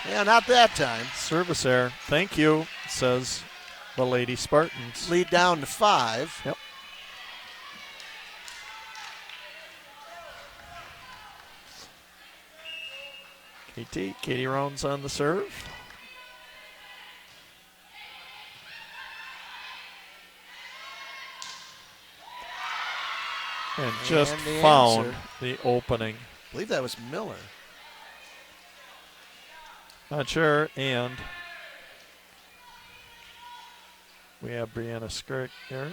Yeah, not that time. Service error. Thank you, says the Lady Spartans. Lead down to 5. Yep. Katie Rounds on the serve. And just found the opening. I believe that was Miller. Not sure. And we have Brianna Skirk here.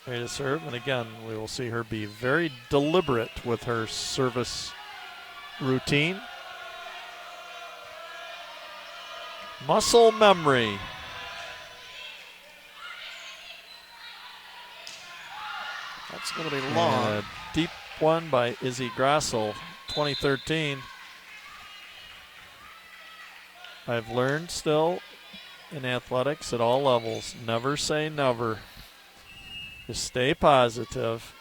Ready to serve. And again, we will see her be very deliberate with her service routine. Muscle memory. That's going to be long. And a deep one by Izzy Grassel, 2013. I've learned still in athletics at all levels, never say never. Just stay positive.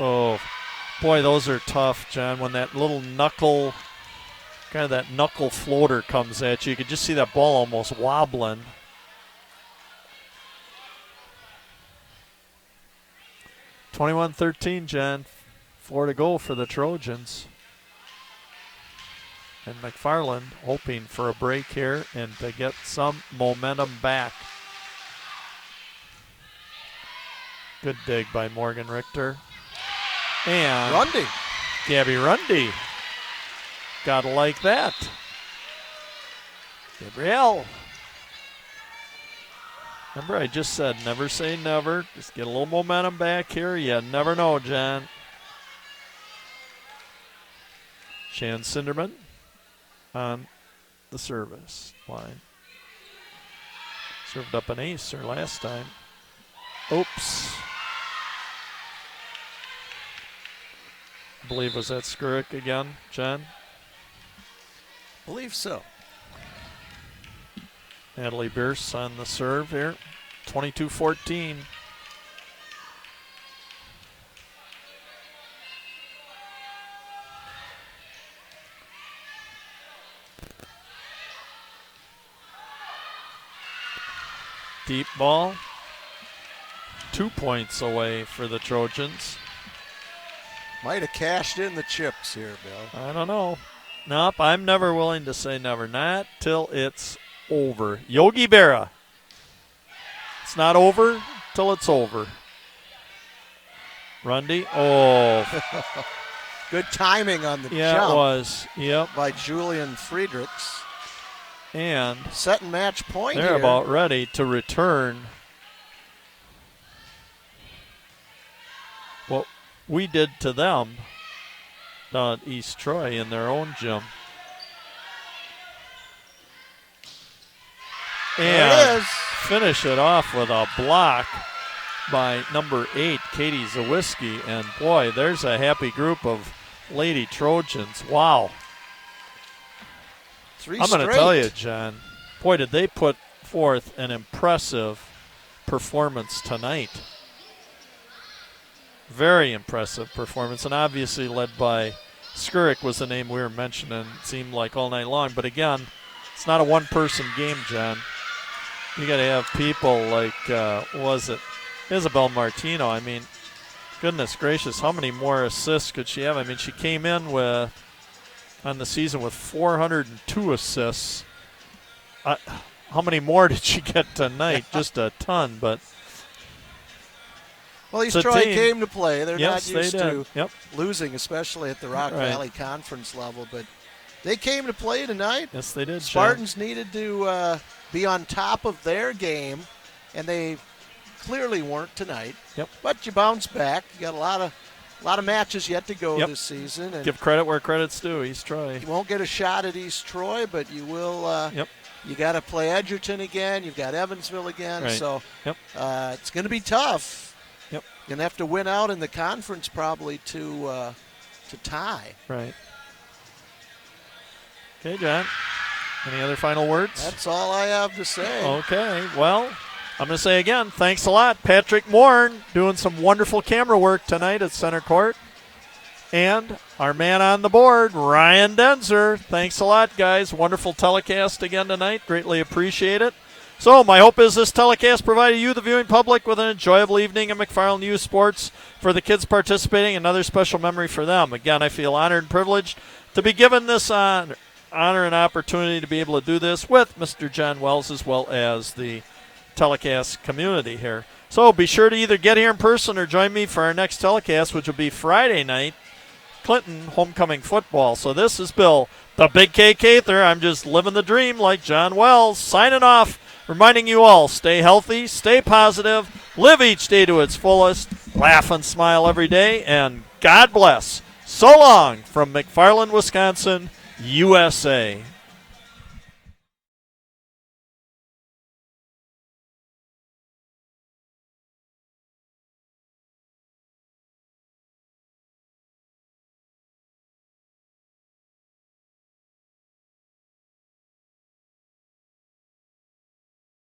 Oh, boy, those are tough, John. When that little knuckle, kind of that knuckle floater comes at you, you could just see that ball almost wobbling. (21-13), John. 4 to go for the Trojans. And McFarland hoping for a break here and to get some momentum back. Good dig by Morgan Richter. And Rundy. Gabby Rundy. Gotta like that. Gabrielle. Remember, I just said never say never. Just get a little momentum back here. You never know, John. Shan Cinderman on the service line. Served up an ace her last time. Oops. I believe was that Skurick again, John? Believe so. Natalie Bierce on the serve here. 22-14. Deep ball. 2 points away for the Trojans. Might have cashed in the chips here, Bill. I don't know. Nope, I'm never willing to say never. Not till it's over. Yogi Berra. It's not over till it's over. Rundy. Oh. Good timing on the jump. Yeah, it was. Yep. By Julian Friedrichs. And set and match point they're here. About ready to return what we did to them down at East Troy in their own gym. And finish it off with a block by number 8, Katie Zawiski. And boy, there's a happy group of Lady Trojans. Wow. I'm going to tell you, John, boy, did they put forth an impressive performance tonight. Very impressive performance, and obviously led by Skurick was the name we were mentioning, it seemed like all night long. But again, it's not a one-person game, John. You got to have people like, was it Isabel Martino? I mean, goodness gracious, how many more assists could she have? I mean, she came in with on the season with 402 assists. How many more did she get tonight? Just a ton, but. Well, East Troy came to play. They're not used to Yep. losing, especially at the Rock Valley Conference level, but they came to play tonight. Yes, they did. Spartans needed to be on top of their game, and they clearly weren't tonight. Yep. But you bounce back. You got a lot of matches yet to go this season. And give credit where credit's due, East Troy. You won't get a shot at East Troy, but you will. You got to play Edgerton again. You've got Evansville again. Right. So it's going to be tough. Yep. Gonna have to win out in the conference probably to tie. Right. Okay, John. Any other final words? That's all I have to say. Okay. Well, I'm going to say again, thanks a lot, Patrick Moore, doing some wonderful camera work tonight at center court. And our man on the board, Ryan Denzer. Thanks a lot, guys. Wonderful telecast again tonight. Greatly appreciate it. So my hope is this telecast provided you, the viewing public, with an enjoyable evening in McFarland Youth Sports. For the kids participating, another special memory for them. Again, I feel honored and privileged to be given this honor and opportunity to be able to do this with Mr. John Wells as well as the telecast community here. So be sure to either get here in person or join me for our next telecast, which will be Friday night, Clinton homecoming football. So this is Bill, the Big K Cather. I'm just living the dream like John Wells, signing off, reminding you all, stay healthy, stay positive, live each day to its fullest, laugh and smile every day, and God bless. So long from McFarland, Wisconsin, USA.